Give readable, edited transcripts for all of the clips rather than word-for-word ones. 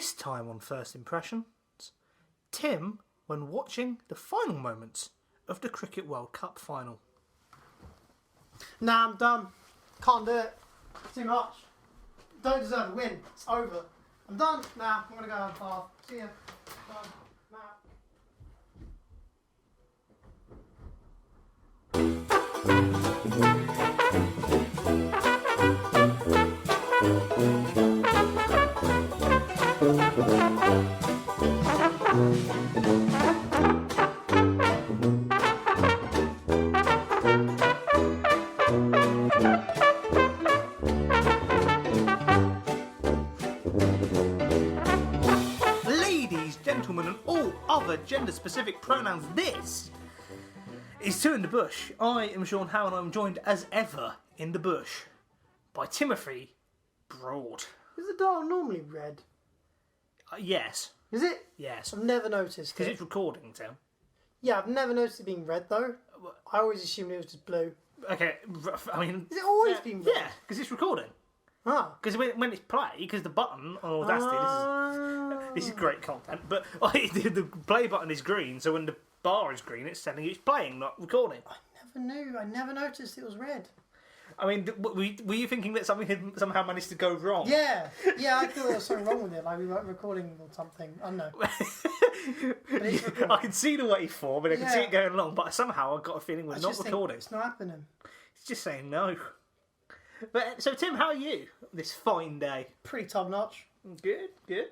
This time on First Impressions, Tim when watching the final moments of the Cricket World Cup final. Nah, I'm done. Can't do it. Too much. Don't deserve a win. It's over. I'm done. Nah, I'm going to go have a bath. See ya. Done. Nah. Ladies, gentlemen, and all other gender-specific pronouns, this is Two in the Bush. I am Shaun, and I'm joined as ever in the bush by Timothy Broad. Is the dial normally red? Yes. Is it? Yes. I've never noticed Because it. it's recording, Tim. Yeah, I've never noticed it being red though. I always assumed it was just blue. Okay, I mean... Has it always been red? Yeah, because it's recording. Ah. Because when it's play, because the button on Audacity, this is great content, but the play button is green, so when the bar is green, it's telling you it's playing, not recording. I never knew. I never noticed it was red. I mean, were you thinking that something had somehow managed to go wrong? Yeah, I thought there was something wrong with it, like we weren't recording or something. I don't know. But it's recording. I can see the waveform and I can see Yeah. it going along, but somehow I've got a feeling we're I not just think recording. it's not happening. It's just saying no. But so, Tim, how are you this fine day? Pretty top notch. Good, good.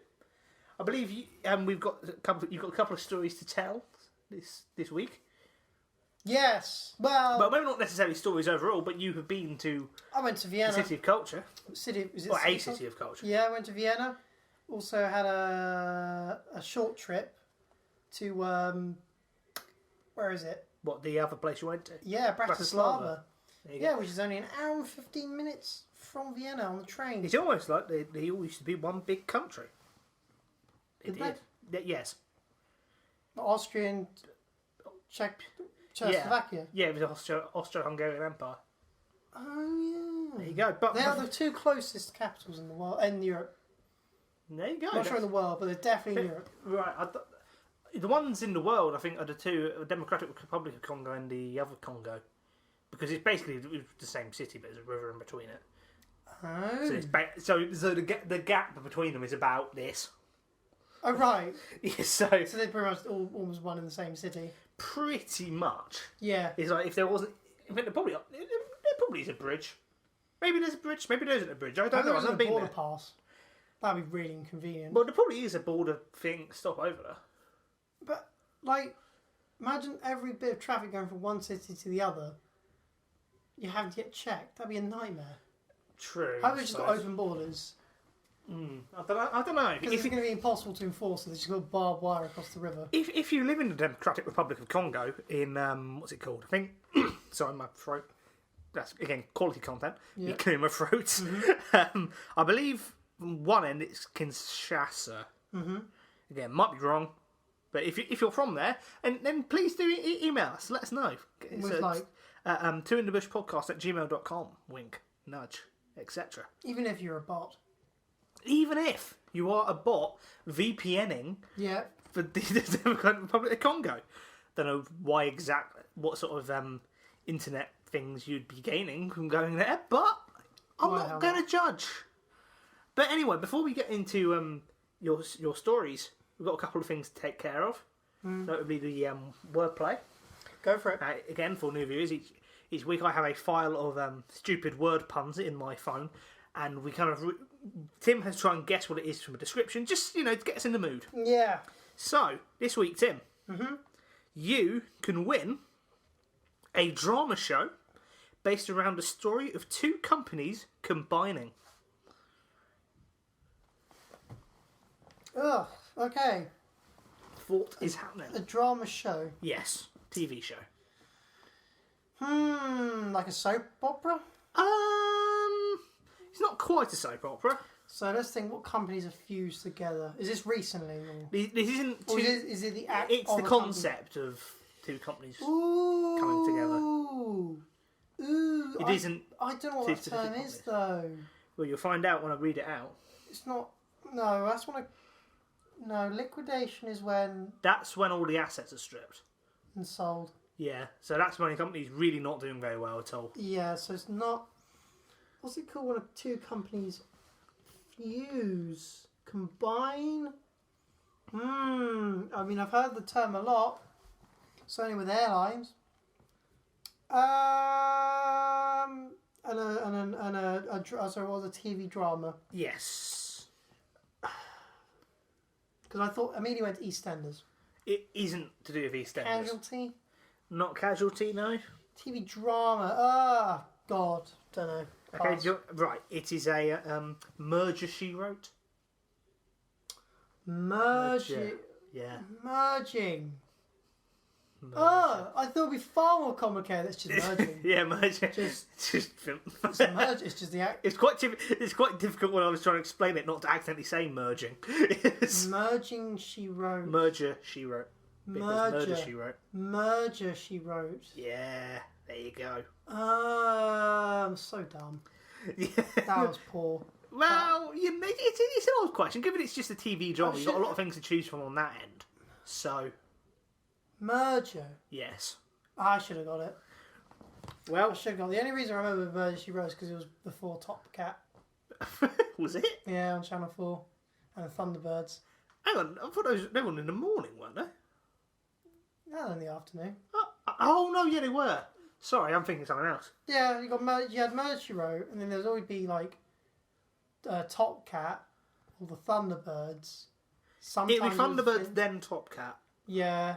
I believe you, you've got a couple of stories to tell this week. Yes. Well, Maybe not necessarily stories overall, but you have been to I went to the Vienna. City of Culture, Is it or a city? City of Culture. Yeah, I went to Vienna. Also had a short trip to where is it? What, the other place you went to? Yeah, Bratislava. There you go. Yeah, which is only an hour and 15 minutes from Vienna on the train. It's almost like they all used to be one big country. It Did did. Yes. Austrian, Czechoslovakia. Yeah, it was the Austro-Hungarian Empire. Oh There yeah. you go. But They are the two closest capitals in the world, in Europe. there you go. Not sure in the world, but they're definitely in Europe. Right. The ones in the world, I think, are the two: the Democratic Republic of Congo and the other Congo, because it's basically the same city, but there's a river in between it. Oh. So the gap between them is about this. Oh right. Yeah, so So they're pretty much almost one in the same city. pretty much. Yeah. It's like if there wasn't, in fact, there probably is a bridge. Maybe there's a bridge. Maybe there isn't a bridge. I don't know. I've never a been border there. pass. That'd be really inconvenient. Well, there probably is a border thing stop over there. But, like, imagine every bit of traffic going from one city to the other. You have to get checked. That'd be a nightmare. True. How about we just got open borders? I don't know. Because it's going to be impossible to enforce, so they just got barbed wire across the river. If you live in the Democratic Republic of Congo, in what's it called? I think. Sorry, my throat. That's again quality content. Yeah. Me clearing my throat. I believe one end it's Kinshasa. Mm-hmm. Again, might be wrong, but if you're from there, and then please do email us. Let us know. With like twointhebushpodcast@gmail.com. Wink, nudge, etc. even if you're a bot. Even if you are a bot VPNing Yeah. for the Democratic Republic of Congo. Don't know what sort of internet things you'd be gaining from going there, but I'm Well, not going to judge. But anyway, before we get into your stories, we've got a couple of things to take care of. Notably the wordplay. Go for it. Again, for new viewers, each week I have a file of stupid word puns in my phone, and we kind of Tim has to try and guess what it is from a description, just to get us in the mood. Yeah. So this week, Tim, you can win a drama show based around the story of two companies combining. Ugh. Okay. What is happening? A drama show. Yes, TV show. Like a soap opera? It's not quite a soap opera. So let's think what companies are fused together. Is this recently? Or This isn't. or is it the act? It's of the a company? concept of two companies Ooh. coming together. Ooh. It isn't. I don't know what two that term specific is though. Well, you'll find out when I read it out. It's not. No, that's when I. No, liquidation is when That's when all the assets are stripped. and sold. Yeah, so that's when a company's really not doing very well at all. Yeah, so it's not. What's it called when two companies fuse, combine? I mean, I've heard the term a lot. Certainly with airlines. And sorry, what was a TV drama? Yes. Because I thought immediately went to EastEnders. It isn't to do with EastEnders. Casualty. Not Casualty, no. TV drama. Ah, God, don't know. Okay, right. It is a Merger, She Wrote. Merging. Yeah. Merging. Merger. Oh, I thought it'd be far more complicated. It's just merging. Yeah, merger. Just- it's It's a merge. It's just the act. It's quite difficult when I was trying to explain it not to accidentally say merging. Merging. She wrote. Merger, She Wrote. Because Merger. Murder, She Wrote. Merger. She wrote. Yeah, there you go. I'm so dumb. Yeah. That was poor. Well, it's an odd question. Given it's just a TV drama, you've got a should- lot of things to choose from on that end. So, Merger. yes. I should have got it. I Well, should have got it. The only reason I remember Merger She Wrote is because it was before Top Cat. was it? Yeah, on Channel 4. And the Thunderbirds. Hang on, I thought they were in the morning, weren't they? No, in the afternoon. Oh no, yeah, they were. Sorry, I'm thinking something else. Yeah, you had Merger She Wrote, and then there's always be like Top Cat or the Thunderbirds. Sometimes It'd be it was Thunderbirds, then Top Cat. Yeah.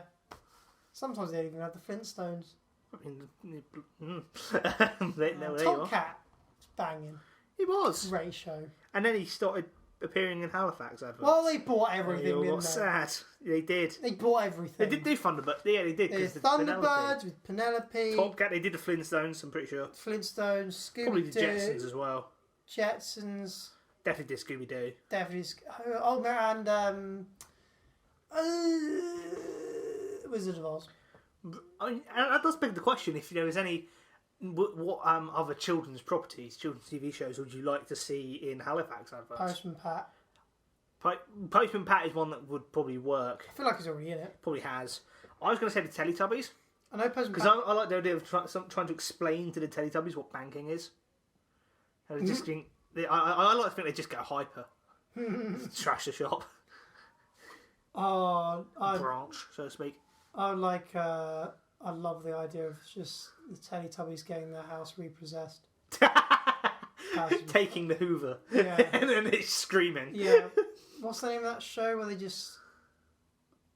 Sometimes they even had the Flintstones. I mean, there you Top are. Cat was banging. He was, Great show. and then he started appearing in Halifax adverts. Well, they bought everything, They all didn't got they? sad. They did. They bought everything. They did do Thunderbirds. Yeah, they did. There's 'cause Thunderbirds with Penelope, Top Cat. They did the Flintstones. I'm pretty sure. Flintstones, Probably the Scooby-Doo, Jetsons as well. Jetsons, Definitely did Scooby Doo. definitely. And Wizard of Oz. I mean, and that does beg the question: if there was any, what other children's properties, children's TV shows would you like to see in Halifax adverts? Postman Pat. Postman Pat is one that would probably work. I feel like he's already in it. Probably has. I was going to say the Teletubbies I know Postman because Pat. I like the idea of trying to explain to the Teletubbies what banking is. And they just think, I like to think they just go hyper, trash the shop, Oh, branch, so to speak. I like. I love the idea of just the Teletubbies getting their house repossessed. Taking the Hoover, Yeah. and then it's screaming. Yeah. What's the name of that show where they just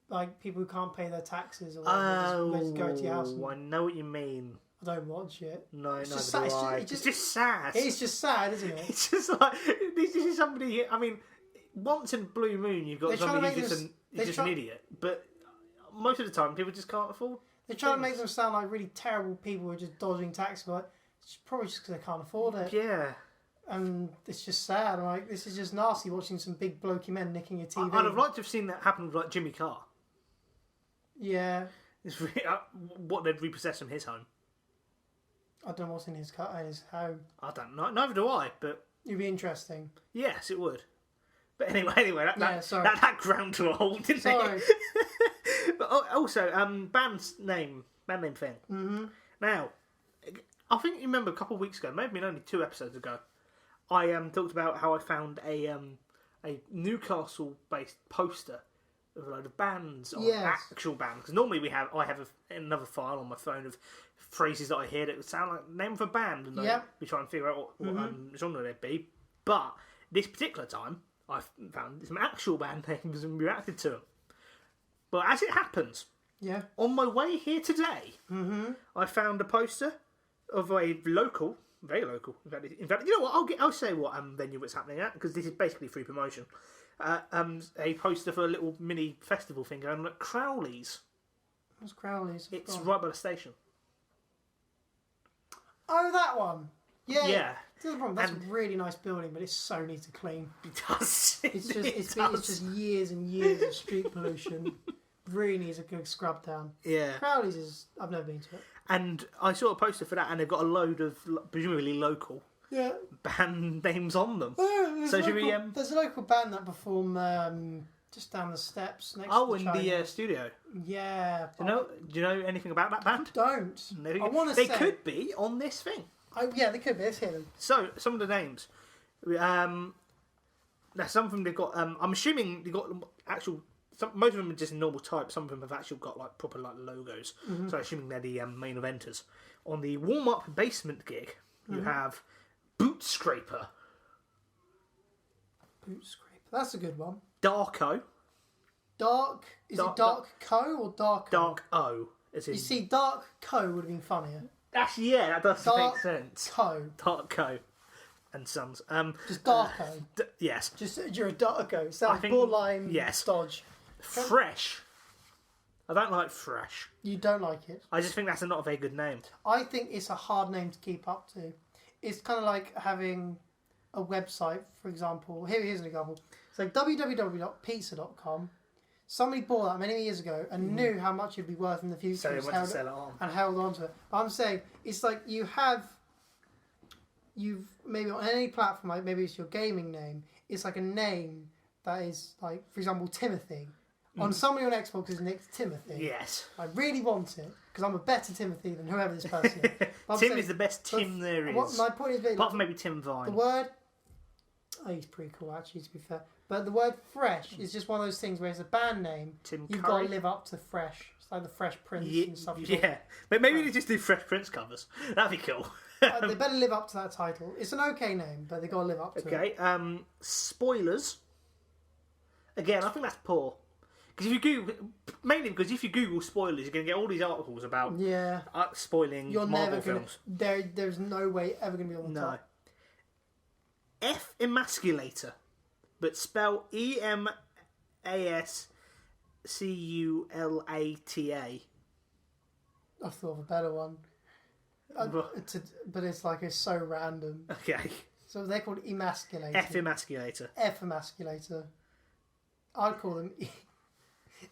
like people who can't pay their taxes or whatever, they just go to your house? And I know what you mean. I don't watch it. No, It's neither just do sad. I. It's It's just- just sad. It's just sad, isn't it? It's just like this is somebody. I mean, once in a blue moon, you've got They're trying to somebody make who's just, them- he's they're just try- an idiot. But most of the time, people just can't afford. They're trying to make them sound like really terrible people who are just dodging tax, but it's probably just because they can't afford it. Yeah, And it's just sad. I'm like, this is just nasty watching some big blokey men nicking your TV. I'd have liked to have seen that happen with like Jimmy Carr. Yeah. It's really, what they'd repossess from his home. I don't know what's in his home. I don't know. Neither do I. But It'd be interesting. yes, it would. But anyway, sorry. that ground to a halt, didn't Sorry. it? But also, band name thing. Mm-hmm. Now, I think you remember a couple of weeks ago, maybe only 2 episodes ago, I talked about how I found a Newcastle-based poster of a load of bands, or Yes. actual bands. Because normally I have another file on my phone of phrases that I hear that would sound like the name of a band, and Yep. we try and figure out what genre they'd be. But this particular time, I found some actual band names and reacted to them. But as it happens, Yeah. on my way here today, I found a poster of a local, very local. In fact, you know what? I'll say what venue it's happening at, because this is basically free promotion. A poster for a little mini festival thing going on at Crowley's. What's Crowley's? It's right by the station. Oh, that one. Yeah. Yeah. That's the problem. That's And- a really nice building, but it's so neat to clean. It does. It's just It it's does. just years and years of street pollution. Really needs a good scrub down. Yeah. Crowley's is I've never been to it. And I saw a poster for that, and they've got a load of presumably local Yeah. band names on them. There's So a should we, local- There's a local band that perform Just down the steps next Oh, to the in the train. studio. Yeah. Do you know anything about that band? Don't. No, I want to they say... could be on this thing. Oh, yeah, they could be. Let's hear them. So, some of the names. Now, some of them they've got. I'm assuming they've got actual. Most of them are just normal type. Some of them have actually got like proper like logos. So, I'm assuming they're the main eventers. On the warm up basement gig, you have Boot Scraper, Boot Scraper. That's a good one. Darko, Is it Dark Co or Dark? Dark O. As in, You see, Dark Co would have been funnier. actually, yeah, that does Dark make sense. Co. Dark Co. And Sons. Just Darko. Yes. Just you're a Darko. Sounds think- borderline yes. dodge. Fresh. I don't like Fresh. You don't like it. I just think that's not a very good name. I think it's a hard name to keep up to. It's kind of like having a website, for example. Here's an example. It's like www.pizza.com. Somebody bought that many years ago and knew how much it'd be worth in the future. So they and want to sell it on. And held on to it. But I'm saying, it's like you've maybe on any platform, like maybe it's your gaming name, it's like a name that is like, for example, Timothy. On somebody on Xbox is nicked Timothy. Yes. I really want it because I'm a better Timothy than whoever this person is. But I'm Tim saying- is the best Tim there is. What my point is, Apart from maybe Tim Vine. the word. Oh, he's pretty cool actually, to be fair. But the word fresh is just one of those things where it's a band name. Tim You've Curry. got to live up to fresh. It's like the Fresh Prince Yeah, and stuff. yeah. But maybe they just do Fresh Prince covers. That'd be cool. They better live up to that title. It's an okay name, but they got to live up to it. Okay. Spoilers. Again, I think that's poor. Because if you Google spoilers, you're going to get all these articles about Yeah. spoiling You're Marvel never going films. to... There's no way ever going to be on the No. top. F emasculator, but spell EMASCULATA. I thought of a better one. But it's like, it's so random. Okay. So they're called emasculator. F emasculator. F emasculator. I'd call them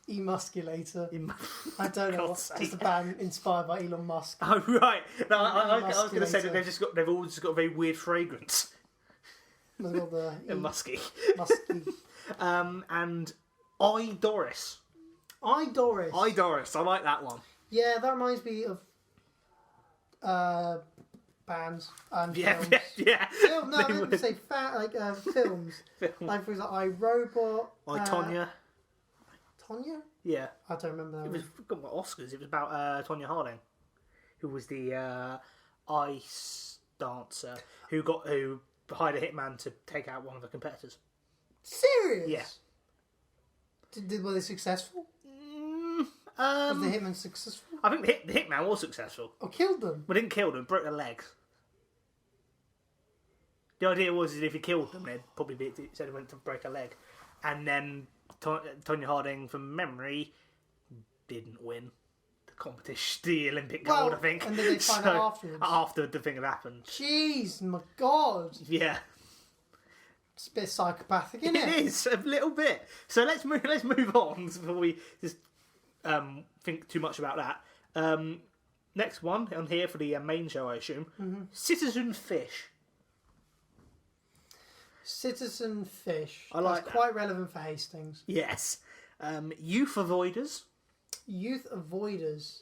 emusculator. I don't know. God's Just a sake. band inspired by Elon Musk. Oh right. No, I was going to say that Emasculator. they've all just got a very weird fragrance. They've got the Musky. musky. And I Doris. Doris. I Doris. I like that one. Yeah, that reminds me of bands and Yeah, films. yeah. Film, no, I They didn't would. say films. Like for example, I Robot. I Tonya. Tonya? Yeah. I don't remember that It was one. got Oscars. It was about Tonya Harding, who was the ice dancer who hired a hitman to take out one of the competitors. Serious? Yeah. Were they successful? Was the hitman successful? I think the hitman was successful, Or killed them? but didn't kill them. Broke their legs. The idea was that if he killed them, they'd probably be said he went to break a leg, and then Tonya Harding, from memory, didn't win the competition, the Olympic gold. I think. And then they find out afterwards. After the thing had happened. Jeez, my God. Yeah. It's a bit psychopathic, isn't It it? is a little bit. So let's move on before we just think too much about that. Next one on here for the main show, I assume. Citizen Fish. Citizen Fish. I like That's that. quite relevant for Hastings. Yes. Youth Avoiders. Youth Avoiders.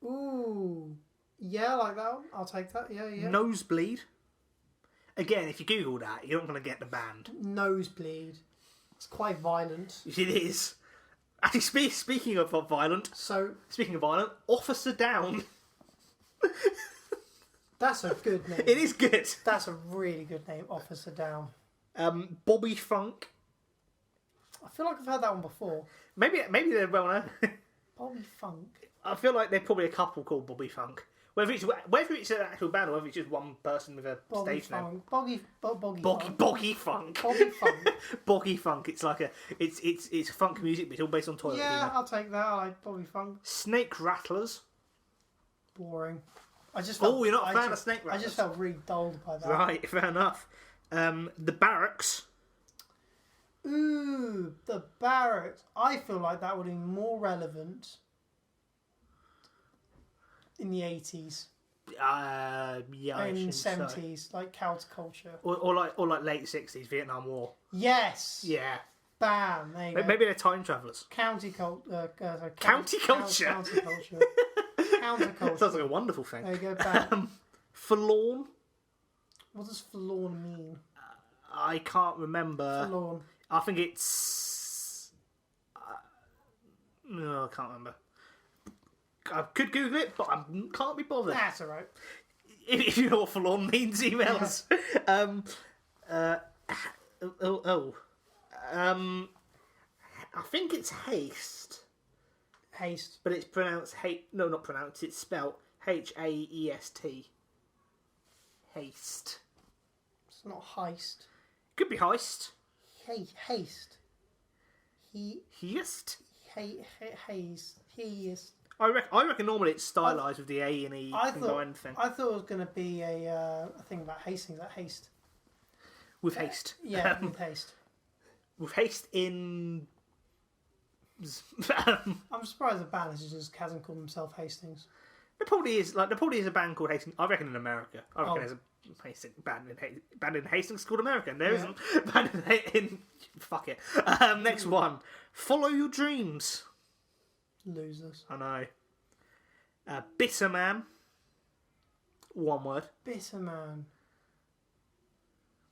Ooh. Yeah, I like that one. I'll take that. Yeah, yeah. Nosebleed. Again, if you Google that, you're not going to get the band. Nosebleed. It's quite violent. It is. Actually, speaking of violent, Officer Down. That's a good name. It is good. That's a really good name, Officer Down. Bobby Funk. I feel like I've heard that one before. Maybe they're well known. Bobby Funk. I feel like there's probably a couple called Bobby Funk. Whether it's an actual band or whether it's just one person with a Bobby stage name. Funk. Boggy Funk. Boggy Funk. Bobby Funk. Boggy Funk. It's like it's funk music, but it's all based on toilet Yeah, humour. I'll take that. I like Bobby Funk. Snake Rattlers. Boring. You're not a fan of Snake I Rattlers? just felt really dulled by that. Right, fair enough. The Barracks. Ooh, the Barracks. I feel like that would be more relevant in the 80s Yeah, I and assume 70s, so. like counterculture. Or like late 60s Vietnam War. Yes. Yeah. Bam. There you go. Maybe they're time travellers. County culture. County culture? County culture. Counterculture. Sounds like a wonderful thing. There you go, bam. Forlorn? What does forlorn mean? I can't remember. Forlorn. I think it's... no, I can't remember. I could Google it, but I can't be bothered. That's alright. If you know what forlorn means, emails. Yeah. I think it's haste. Haste. But it's pronounced no, not pronounced. It's spelled Haeast. Haste. It's not heist. Could be heist. Haste. Heist. Haste. Heist. I reckon normally it's stylized with the A and E combined thing. I thought it was going to be a thing about Hastings. That haste. With haste. Yeah, with haste. With haste in. I'm surprised the band just hasn't called themselves Hastings. There probably is a band called Hastings. I reckon in America. I reckon there's a band in Hastings called America. And there isn't a band in fuck it. Next one. Follow your dreams. Losers. I know. Bitter man. One word. Bitter man.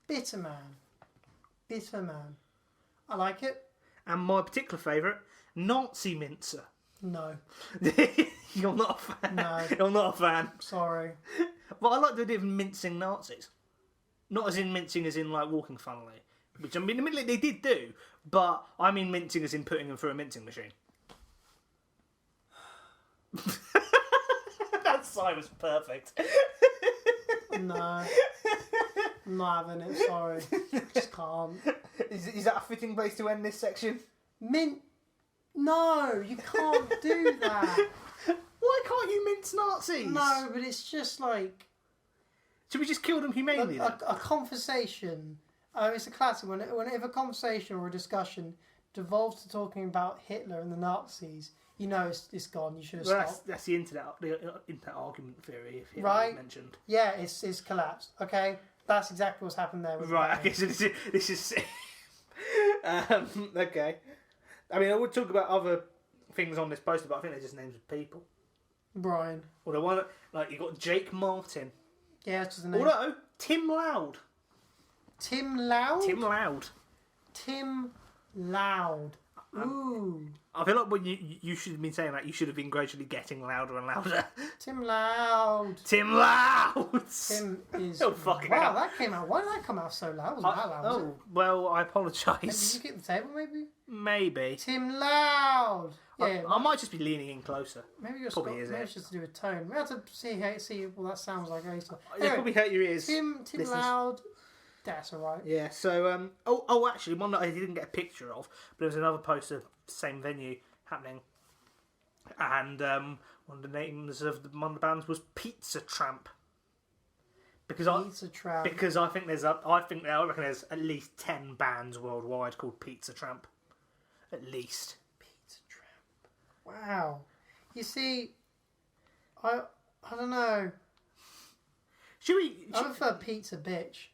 Bitter man. Bitter man. I like it. And my particular favourite, Nazi mincer. No. You're not a fan. No. You're not a fan. Sorry. Well, I like the idea of mincing Nazis. Not as in mincing as in like walking funnily. Which I mean, admittedly they did do. But I mean mincing as in putting them through a mincing machine. That sigh was perfect. No. I'm not having it, sorry. Just can't. Is that a fitting place to end this section? No, you can't do that. Why can't you mince Nazis? No, but it's just like... Should we just kill them humanely then? A conversation. It's a classic. If a conversation or a discussion devolves to talking about Hitler and the Nazis, you know it's gone. You should have stopped. That's the internet argument theory, if Hitler right? was mentioned. Yeah, it's collapsed. Okay, that's exactly what's happened there. With right. Okay. So this is okay. I mean, I would talk about other things on this poster, but I think they're just names of people. Brian. Well, the one like you got Jake Martin. Yeah, that's just a name. Although Tim Loud. Tim Loud. Tim Loud. Tim Loud. Ooh. I feel like when you should have been saying that, you should have been gradually getting louder and louder. Tim Loud. Tim Loud. Tim is. Oh fucking wow, hell. that came out. Why did that come out so loud? Wasn't that loud? Was it? Well, I Did apologise. you get the table maybe? Maybe. Tim Loud. Yeah. I might just be leaning in closer. Maybe you're Probably is maybe it. it's just to do with tone. We have to see what that sounds like later. It probably hurt your ears. Tim listeners. Loud. That's alright. Yeah. So actually, one that I didn't get a picture of, but there was another poster, same venue happening, and one of the names of one of the bands was Pizza Tramp. Because I think I reckon there's at least 10 bands worldwide called Pizza Tramp. At least. Pizza Tramp. Wow. You see, I don't know. I prefer Pizza Bitch.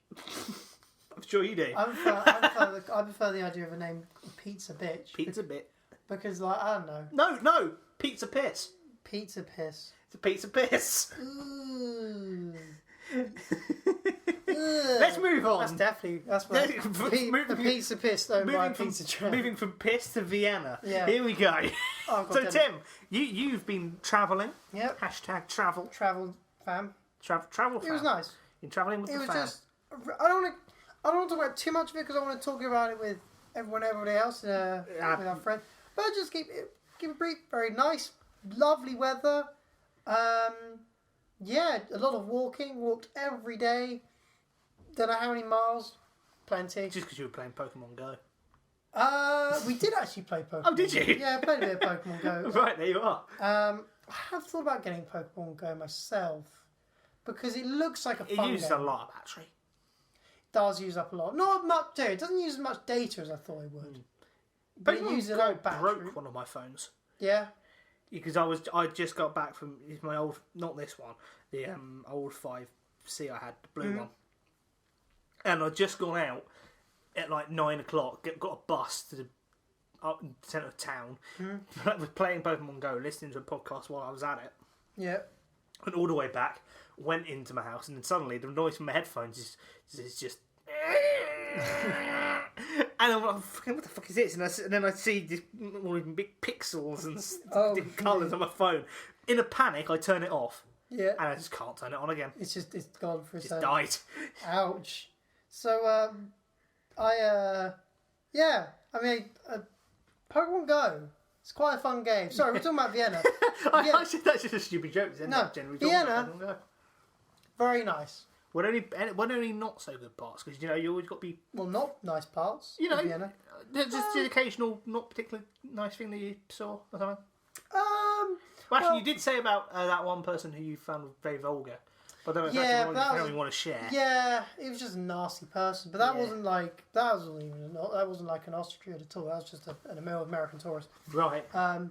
I'm sure you do. I prefer the idea of a name Pizza Bitch. Pizza Bit. Because I don't know. No, Pizza Piss. Pizza Piss. It's a Pizza Piss. Ooh. Let's move on. That's right. The Pizza Piss though by Pizza Tramp. Moving from piss to Vienna. Yeah. Here we go. Oh, so Tim, you've been travelling. Yep. #travel. Travel fam. Travel fam. It was nice. You're travelling with the fam. I don't want to talk about too much of it because I want to talk about it with everybody else, with our friends. But I'll just keep it brief. Very nice, lovely weather. Yeah, a lot of walking. Walked every day. Don't know how many miles. Plenty. Just because you were playing Pokemon Go. We did actually play Pokemon. Oh, did you? Yeah, I played a bit of Pokemon Go. Right, there you are. I have thought about getting Pokemon Go myself because it looks like a fun game. It uses a lot of battery. Does use up a lot. Not much data. It doesn't use as much data as I thought it would. But it uses a lot of battery. Broke one of my phones. Yeah. Because I just got back from my old, not this one, the old 5C I had, the blue one. And I'd just gone out at like 9 o'clock, got a bus to the up in the centre of town, was playing Pokemon Go, listening to a podcast while I was at it. Yeah. And all the way back, went into my house, and then suddenly the noise from my headphones is just... And I'm like, what the fuck is this? And then I see these all these big pixels and different colours on my phone. In a panic, I turn it off. Yeah. And I just can't turn it on again. It's gone for a second. Died. Ouch. So, Pokemon Go. It's quite a fun game. Sorry, we're talking about Vienna. I said that's just a stupid joke. No, Vienna. Very nice. What only not so good parts? Because you always got to be. Well, not nice parts. Vienna. Just the occasional, not particularly nice thing that you saw or something. Well, actually, you did say about that one person who you found very vulgar. But I don't know if that's something you want to share. Yeah, it was just a nasty person. But that wasn't like that wasn't like an Austrian at all. That was just an American tourist. Right. And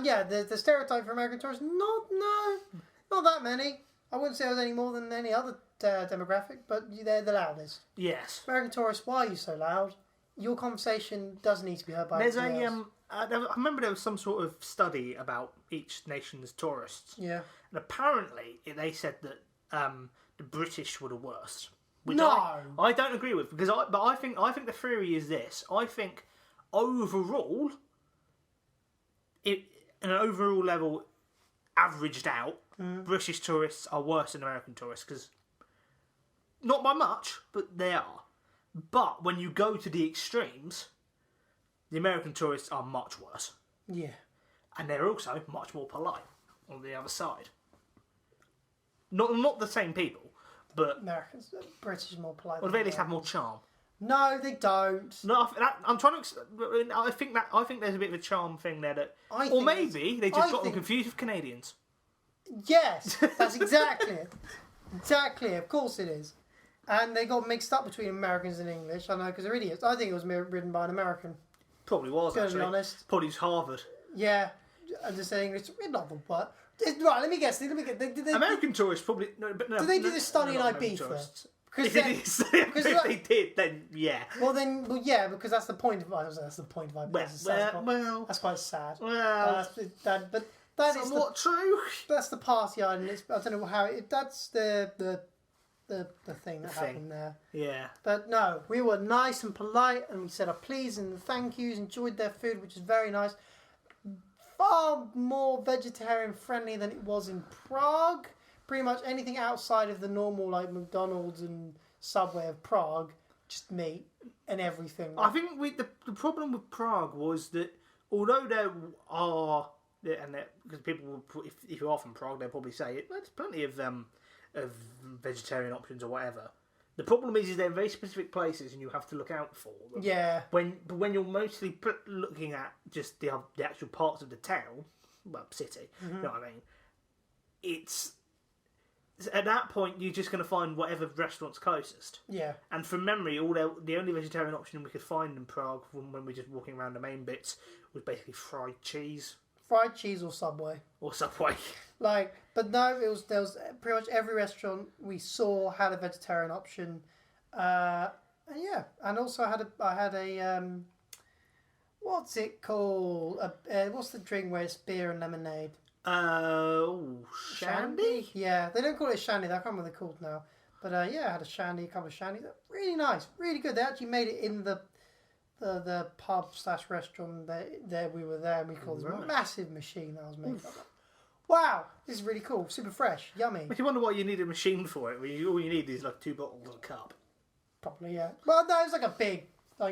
yeah, the stereotype for American tourists, not that many. I wouldn't say it was any more than any other demographic, but they're the loudest. Yes. American tourists, why are you so loud? Your conversation doesn't need to be heard by everybody else. I remember there was some sort of study about each nation's tourists. Yeah. And apparently they said that the British were the worst. Which I don't agree with, because I think the theory is this. I think overall, in an overall level, averaged out, British tourists are worse than American tourists, because not by much, but they are. But when you go to the extremes, the American tourists are much worse. Yeah. And they're also much more polite on the other side. Not the same people, but Americans, British are more polite. Or they at least have more charm. No, they don't. No, I'm trying to. I think there's a bit of a charm thing there or maybe they just got them confused with Canadians. Yes, that's exactly it. Exactly, of course it is. And they got mixed up between Americans and English. I know, because they're idiots. I think it was written by an American. Probably was, to actually. be honest. Probably was Harvard. Yeah, I'm just saying it's not the what. Right, let me guess. American tourists probably. No, but no. Did they do this study in Ibiza? If they did, then yeah. Well, yeah, because that's the point of Ibiza. That's the point of Ibiza. Well, that's quite sad. Well, but that is somewhat true. That's the party island. I don't know how. That's the thing that happened there. Yeah. But no, we were nice and polite, and we said our please and thank yous. Enjoyed their food, which is very nice. Far more vegetarian friendly than it was in Prague. Pretty much anything outside of the normal like McDonald's and Subway of Prague, just meat and everything. I think the problem with Prague was that although there are because people will, if you are from Prague, they'll probably say there's plenty of vegetarian options or whatever. The problem is they're very specific places and you have to look out for them. Yeah. When you're mostly looking at just the actual parts of the town, city, you know what I mean? It's at that point you're just going to find whatever restaurant's closest. Yeah. And from memory, the only vegetarian option we could find in Prague when we were just walking around the main bits was basically fried cheese. Fried cheese or Subway. But no, there was pretty much every restaurant we saw had a vegetarian option, and also I had a what's it called? What's the drink where it's beer and lemonade? Shandy? Yeah, they don't call it shandy. I can't remember what they're called now. But I had a couple of shandies. Really nice, really good. They actually made it in the pub / restaurant there we were there, and we called this massive machine that was made. Wow, this is really cool, super fresh, yummy. If you wonder why you need a machine for it, all you need is like 2 bottles and a cup. Probably, yeah. Well, no, it's like a big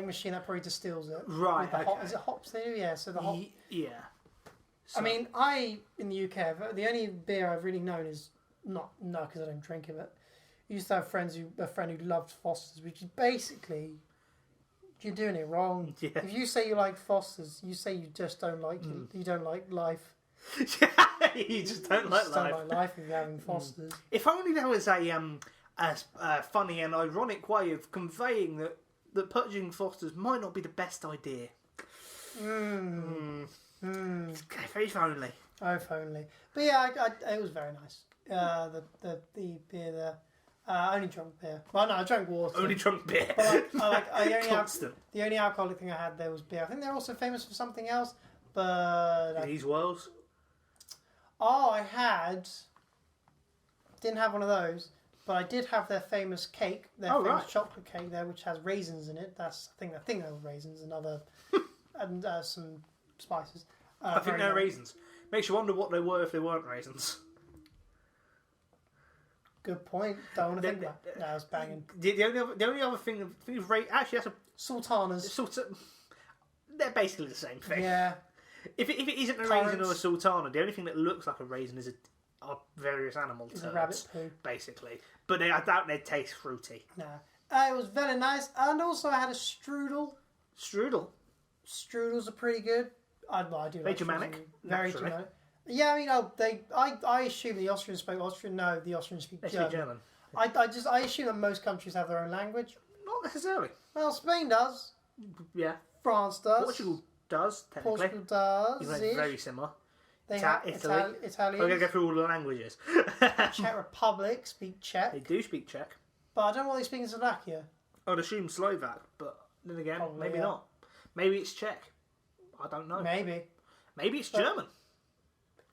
machine that probably distills it. Right. Okay. Is it hops they do? Yeah. So the hop. Yeah. So. I mean, in the UK, the only beer I've really known is because I don't drink it. But I used to have a friend who loved Foster's, which is basically. You're doing it wrong. Yeah. If you say you like Foster's, you say you just don't like you don't like life. You just don't like life. Don't like life if you're having Foster's. If only there was a funny and ironic way of conveying that purchasing Foster's might not be the best idea. If only. Oh, if only. But yeah, it was very nice. The beer there. Only drunk beer. Well, no, I drank water. Only drunk beer. But Constant. the only alcoholic thing I had there was beer. I think they're also famous for something else, but... These worlds? Oh, didn't have one of those, but I did have their famous cake, famous chocolate cake there, which has raisins in it. I think they were raisins and other... and some spices. I think they're raisins. Makes you wonder what they were if they weren't raisins. Good point. Don't want to think about it. No, I was banging. The only other thing is actually that's a sultanas. They're basically the same thing. Yeah. If it isn't a raisin or a sultana, the only thing that looks like a raisin are various animal turds, a rabbit poo, basically. But I doubt they'd taste fruity. No. It was very nice, and also I had a strudel. Strudels are pretty good. I do. Very Germanic. Very Germanic. Yeah, I mean, I assume the Austrians spoke Austrian. No, the Austrians speak German. Speak German. I assume that most countries have their own language. Not necessarily. Well, Spain does. Yeah. France does. Portugal does, technically. Portugal does. Even very similar. They have Italy. Italian. I'm going to go through all the languages. Czech Republic speak Czech. They do speak Czech. But I don't know what they speak in Slovakia. I'd assume Slovak, but then again, Probably, maybe not. Maybe it's Czech. I don't know. Maybe it's German.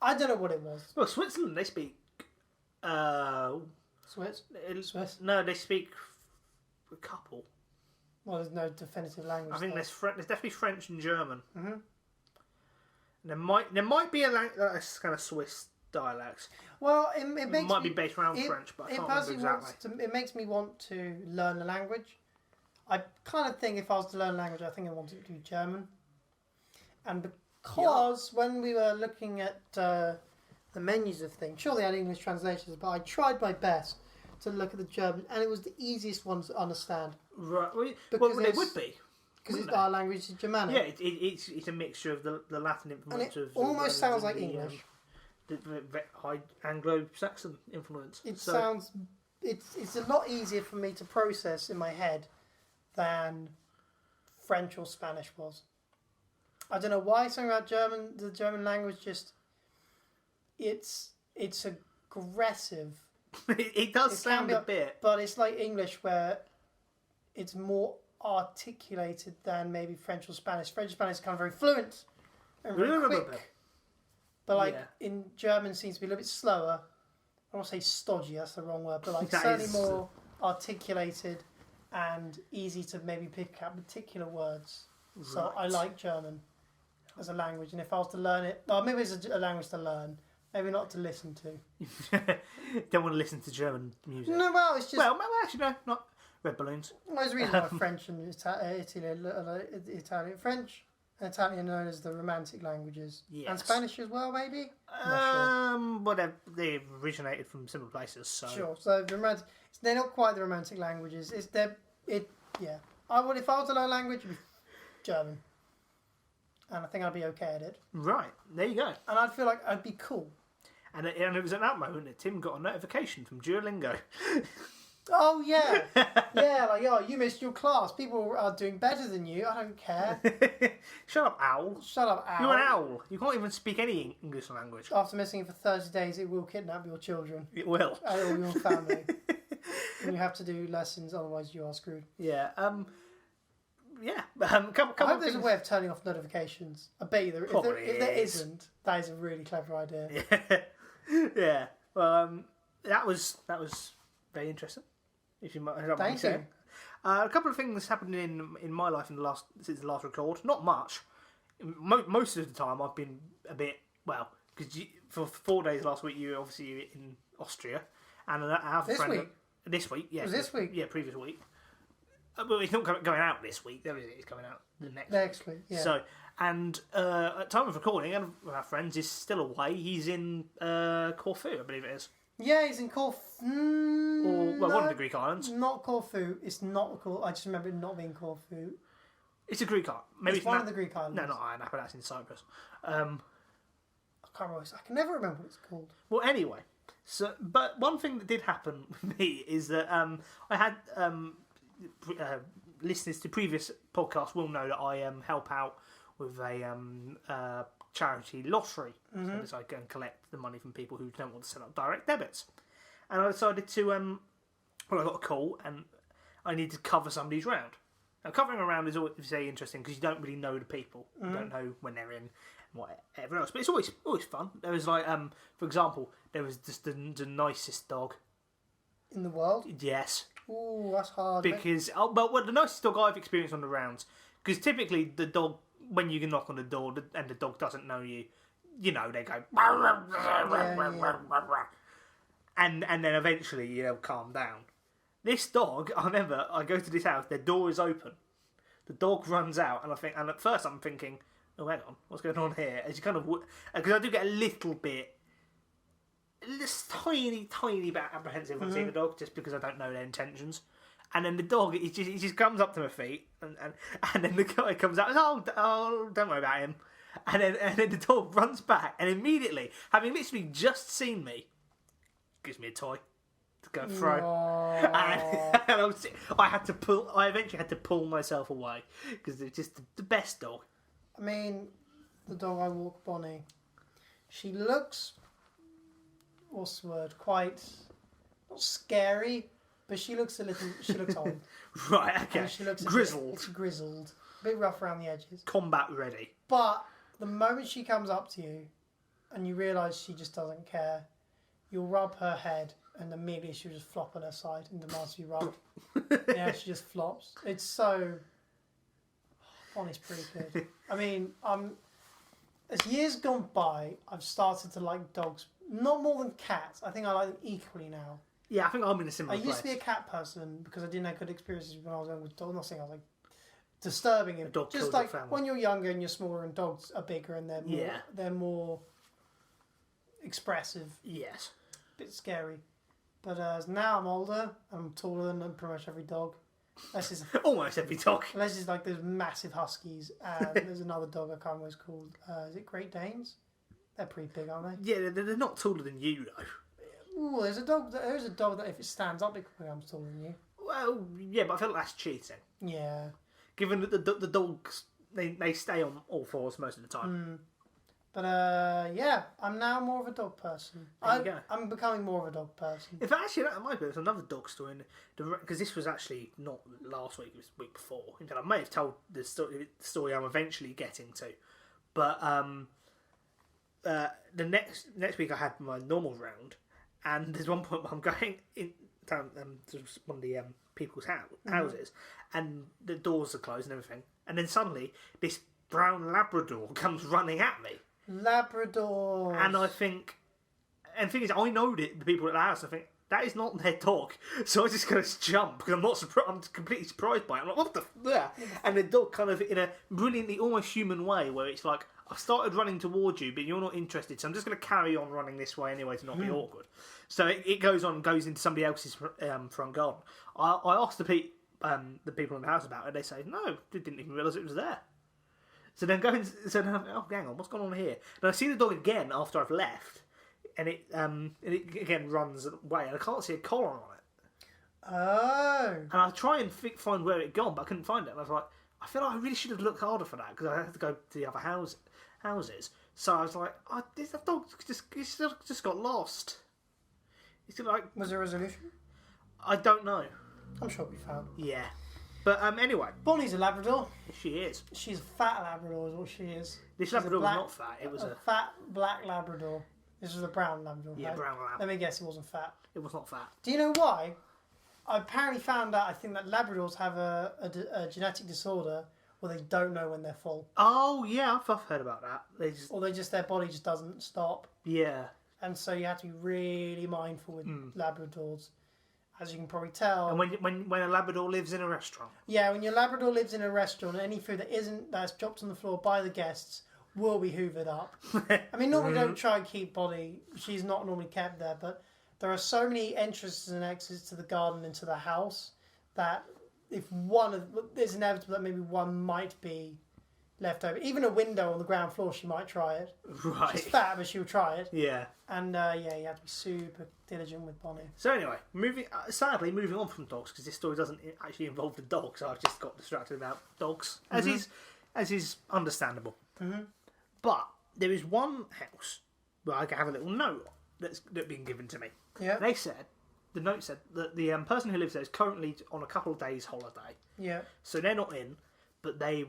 I don't know what it was. Well, Switzerland, they speak... Swiss? No, they speak a couple. Well, there's no definitive language. I think there's definitely French and German. Mm-hmm. There might be a kind of Swiss dialect. Well, it might be based around French, but I can't remember exactly. It makes me want to learn the language. I kind of think if I was to learn language, I think I want it to be German. And because when we were looking at the menus of things, sure they had English translations, but I tried my best to look at the German, and it was the easiest one to understand. Right. Well, they would be. Because our language is Germanic. Yeah, it's a mixture of the Latin influence. And it almost sounds like English. The high Anglo-Saxon influence. It's a lot easier for me to process in my head than French or Spanish was. I don't know why something about the German language it's aggressive. It does sound a bit. But it's like English where it's more articulated than maybe French or Spanish. French and Spanish is kind of very fluent and very quick. But in German it seems to be a little bit slower. I don't want to say stodgy, that's the wrong word, but certainly more articulated and easy to maybe pick up particular words. Right. So I like German as a language, and if I was to learn it, well, maybe it's a language to learn, maybe not to listen to. Don't want to listen to German music. No, well, it's just... Well, actually, no, not Red Balloons. Well, there's a reason why French and French and Italian are known as the Romantic languages. Yes. And Spanish as well, maybe? Well, they originated from similar places, so... Sure, so the Romantic... They're not quite the Romantic languages. If I was to learn language, it'd be German. And I think I'd be okay at it. Right, there you go. And I'd feel like I'd be cool. And it was at that moment that Tim got a notification from Duolingo. Oh, yeah. Yeah, you missed your class. People are doing better than you. I don't care. Shut up, owl. Shut up, owl. You're an owl. You can't even speak any English language. After missing it for 30 days, it will kidnap your children. It will. And all your family. And you have to do lessons, otherwise you are screwed. Yeah. Yeah. I hope there's a way of turning off notifications. I bet you there. If there isn't, that is a really clever idea. Yeah. Yeah. Well, that was very interesting. If you might, thank you. A couple of things happened in my life since the last record. Not much. Most of the time, I've been a bit because for 4 days last week you were obviously in Austria, and I have a friend. This week, yeah. Was this week? Yeah, previous week. But it's not going out this week. It's coming out the next week. Yeah. So, and at time of recording, one of our friends is still away. He's in Corfu, I believe it is. Yeah, he's in Corfu. One of the Greek islands. Not Corfu. It's not Corfu. I just remember it not being Corfu. It's a Greek island. Maybe it's one of the Greek islands. No, not Iona, but that's in Cyprus. I can't remember. I can never remember what it's called. Well, anyway. So, but one thing that did happen with me is that I had listeners to previous podcasts will know that I help out with a charity lottery. Mm-hmm. So I go and collect the money from people who don't want to set up direct debits. And I decided to well, I got a call and I need to cover somebody's round. Now, covering a round is always very interesting because you don't really know the people. You don't know when they're in and whatever else. But it's always fun. There was like, for example, there was just the nicest dog. In the world? Yes. Ooh, that's hard. Because, well, the nicest dog I've experienced on the rounds, because typically the dog, when you can knock on the door and the dog doesn't know you, they go, and then eventually they'll calm down. This dog, I remember, I go to this house, their door is open, the dog runs out, and at first I'm thinking, oh, hang on, what's going on here? As you kind of, because I do get a little bit, this tiny bit apprehensive when seeing the dog, just because I don't know their intentions. And then the dog, he just comes up to my feet, and then the guy comes out, oh, don't worry about him. And then the dog runs back, and immediately, having literally just seen me, gives me a toy to go throw. And I eventually had to pull myself away, because it's just the best dog. I mean, the dog I walk, Bonnie, she looks, what's the word, quite, not scary, but she looks old. Right, okay. And she looks grizzled. Grizzled. A bit rough around the edges. Combat ready. But the moment she comes up to you and you realise she just doesn't care, you'll rub her head and immediately she'll just flop on her side and demands to be rubbed. Yeah, she just flops. It's so... Bonnie's pretty good. I mean, as years gone by, I've started to like dogs. Not more than cats. I think I like them equally now. Yeah, I think I'm in a similar place. I used to be a cat person because I didn't have good experiences when I was young with dogs. I'm not saying I was like disturbing him. Just like when you're younger and you're smaller and dogs are bigger and they're more expressive. Yes. Bit scary. But as now I'm older, I'm taller than pretty much every dog. Almost every dog. Unless it's like those massive huskies and there's another dog I can't remember what it's called. Is it Great Danes? They're pretty big, aren't they? Yeah, they're not taller than you though. Ooh, there's a dog that if it stands up, it becomes taller than you. Well, yeah, but I feel like that's cheating. Yeah. Given that the dogs, they stay on all fours most of the time. But yeah, I'm now more of a dog person. I'm becoming more of a dog person. In fact, actually, that might be another dog story, because this was actually not last week; it was the week before. In fact, I may have told the story I'm eventually getting to, but the next week I had my normal round. And there's one point where I'm going down to one of the people's houses, and the doors are closed and everything. And then suddenly, this brown Labrador comes running at me. Labrador. And I think, and the thing is, I know the people at the house. I think that is not their dog, so I just kind of jump because I'm not surprised. I'm completely surprised by it. I'm like, what the? Yeah. And the dog kind of in a brilliantly almost human way, where it's like, I've started running towards you, but you're not interested, so I'm just going to carry on running this way anyway to not be awkward. So it goes into somebody else's front garden. I asked the people in the house about it. They say, no, they didn't even realise it was there. So then oh, hang on, what's going on here? And I see the dog again after I've left, and it again runs away, and I can't see a collar on it. Oh. And I try and find where it gone, but I couldn't find it. And I was like, I feel like I really should have looked harder for that, because I had to go to the other houses. So I was like, this dog just got lost. It's like, was there a resolution? I don't know. I'm sure it'll be found. Yeah. But anyway. Bonnie's a Labrador. She is. She's a fat Labrador is what she is. This Labrador was not fat. It was a fat black Labrador. This was a brown Labrador. Yeah, right? brown Labrador. Let me guess, it wasn't fat. It was not fat. Do you know why? I apparently found out, I think that Labradors have a genetic disorder where they don't know when they're full. Oh, yeah, I've heard about that. Their body just doesn't stop. Yeah. And so you have to be really mindful with Labradors, as you can probably tell. And when a Labrador lives in a restaurant. Yeah, when your Labrador lives in a restaurant, any food that's dropped on the floor by the guests will be hoovered up. I mean, normally don't try and keep Bonnie. She's not normally kept there, but there are so many entrances and exits to the garden and to the house that it's inevitable that maybe one might be left over. Even a window on the ground floor, she might try it. Right. She's fat, but she'll try it. Yeah. And you have to be super diligent with Bonnie. So anyway, sadly moving on from dogs, because this story doesn't actually involve the dogs. I've just got distracted about dogs, as is understandable. Mm-hmm. But there is one house where I have a little note that's been given to me. Yeah. They said, the note said that the person who lives there is currently on a couple of days holiday. Yeah. So they're not in, but they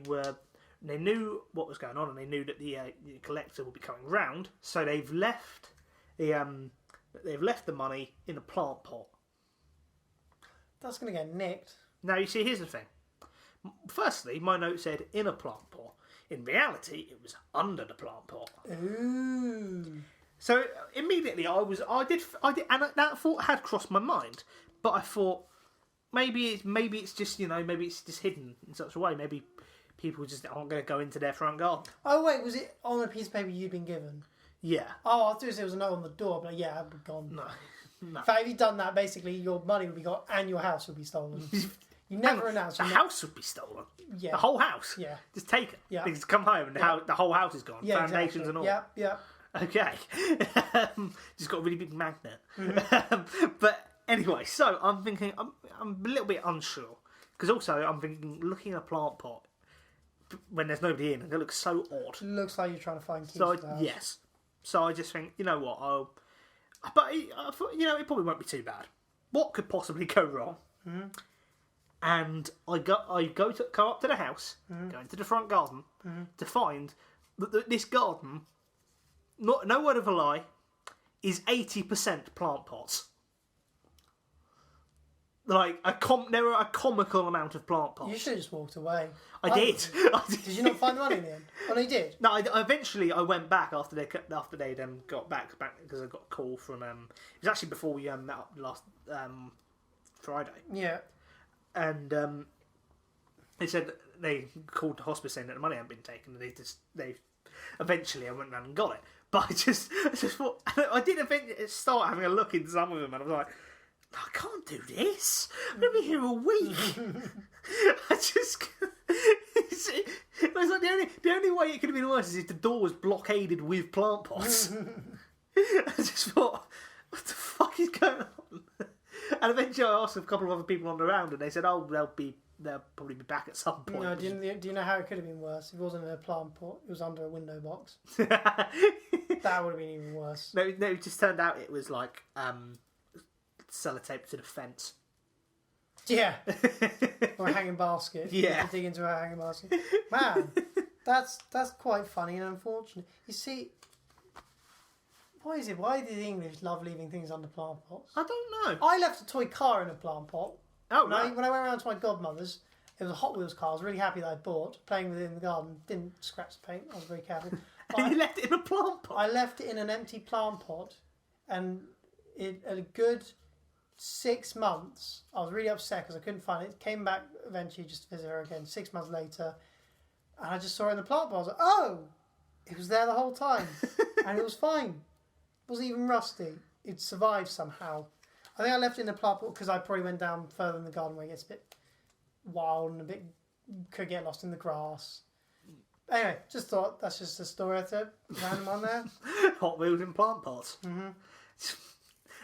knew what was going on, and they knew that the collector would be coming round. So they've left the money in a plant pot. That's going to get nicked. Now you see, here's the thing. Firstly, my note said in a plant pot. In reality, it was under the plant pot. Ooh. So immediately I did, and that thought had crossed my mind. But I thought maybe it's just maybe it's just hidden in such a way. Maybe people just aren't going to go into their front garden. Oh wait, was it on a piece of paper you'd been given? Yeah. Oh, I thought it was a note on the door, but yeah, I'd be gone. No. In fact, if you'd done that, basically your money would be gone and your house would be stolen. You never announced. The house would be stolen. Yeah. The whole house. Yeah. Just take it. Yeah. They just come home and the whole house is gone. Yeah, Foundations exactly. and all. Yeah, yeah. Okay. Just got a really big magnet. Mm-hmm. But anyway, so I'm thinking, I'm a little bit unsure. Because also I'm thinking, looking at a plant pot when there's nobody in, it looks so odd. It looks like you're trying to find keys So for the house. yes. So I just think, you know what, but I thought, it probably won't be too bad. What could possibly go wrong? Mm-hmm. And I go up to the house, go into the front garden to find that this garden, no word of a lie, is 80% plant pots. Like there are a comical amount of plant pots. You should have just walked away. I did. Did you not find the money in the end? Oh, no, you did. No, eventually I went back after they got back because I got a call from it was actually before we met up last Friday. Yeah. And they said that they called the hospice saying that the money hadn't been taken, and they eventually I went round and got it. But I just thought, I did eventually start having a look into some of them, and I was like, I can't do this. I'm going to be here a week. I just... It was like the only way it could have been worse is if the door was blockaded with plant pots. I just thought, what the fuck is going on? And eventually I asked a couple of other people on the round, and they said, oh, they'll probably be back at some point. No, do you know how it could have been worse? If it wasn't in a plant pot, it was under a window box. That would have been even worse. No, it just turned out it was like sellotape to the fence. Yeah. Or a hanging basket. Yeah. You dig into a hanging basket. Man, that's quite funny and unfortunate. You see, why is it? Why do the English love leaving things under plant pots? I don't know. I left a toy car in a plant pot. Oh, when right. when I went around to my godmother's, it was a Hot Wheels car. I was really happy that I bought, playing with it in the garden. Didn't scratch the paint. I was very careful. And you left it in a plant pot? I left it in an empty plant pot, and it at a good 6 months, I was really upset because I couldn't find it. Came back eventually just to visit her again 6 months later, and I just saw it in the plant pot. I was like, oh, it was there the whole time, and it was fine. It wasn't even rusty. It survived somehow. I think I left it in the plant pot because I probably went down further in the garden where it gets a bit wild and could get lost in the grass. Anyway, just thought that's just a story I said. Random on there. Hot Wheels in plant pots. Mm-hmm.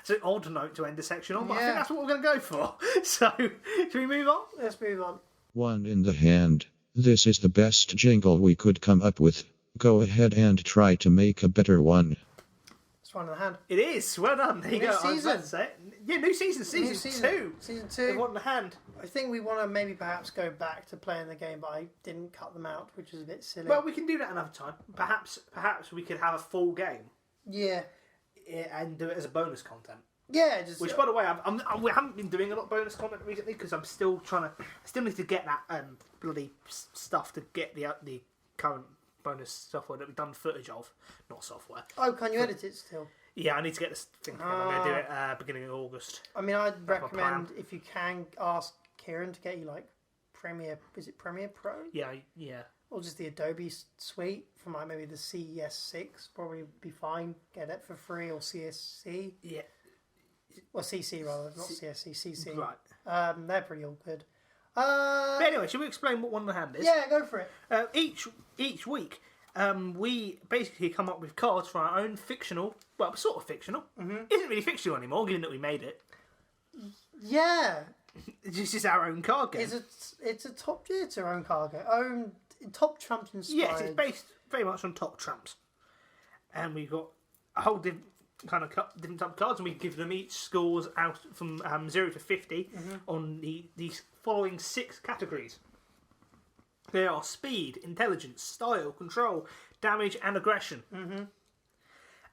It's an odd note to end the section on, but I Yeah. think that's what we're going to go for. So, should we move on? Let's move on. One in the hand. This is the best jingle we could come up with. Go ahead and try to make a better one. It's one in the hand. It is. Well done. There you New go. I was season. about to say it. Yeah, new season. Season 2. Season With 2. one in the hand. I think we want to maybe perhaps go back to playing the game, but I didn't cut them out, which is a bit silly. Well, we can do that another time. Perhaps we could have a full game yeah. and do it as a bonus content. Yeah, just... Which, by the way, we haven't been doing a lot of bonus content recently because I'm still I still need to get that bloody stuff to get the current bonus software that we've done footage of. Not software. Oh, can you edit it still? Yeah, I need to get this thing together. I'm going to do it beginning of August. I mean, I'd That's my recommend, if you can, ask Kieran to get you, like, Premiere... Is it Premiere Pro? Yeah. Or just the Adobe suite from, like, maybe the CS6. Probably be fine. Get it for free, or CSC. Yeah. Well, CC, rather. Not CSC, CC. Right. They're pretty all good. But anyway, should we explain what one in the hand is? Yeah, go for it. Each week, we basically come up with cards for our own fictional, well, sort of fictional. Mm-hmm. Isn't really fictional anymore, given that we made it. Yeah. This is our own card game. It's a top tier to our own card game. Top Trumps inspired. Yes, it's based very much on top trumps. And we've got a whole kind of different type of cards, and we give them each scores out from 0 to 50 on these following 6 categories. They are speed, intelligence, style, control, damage, and aggression. Mm-hmm.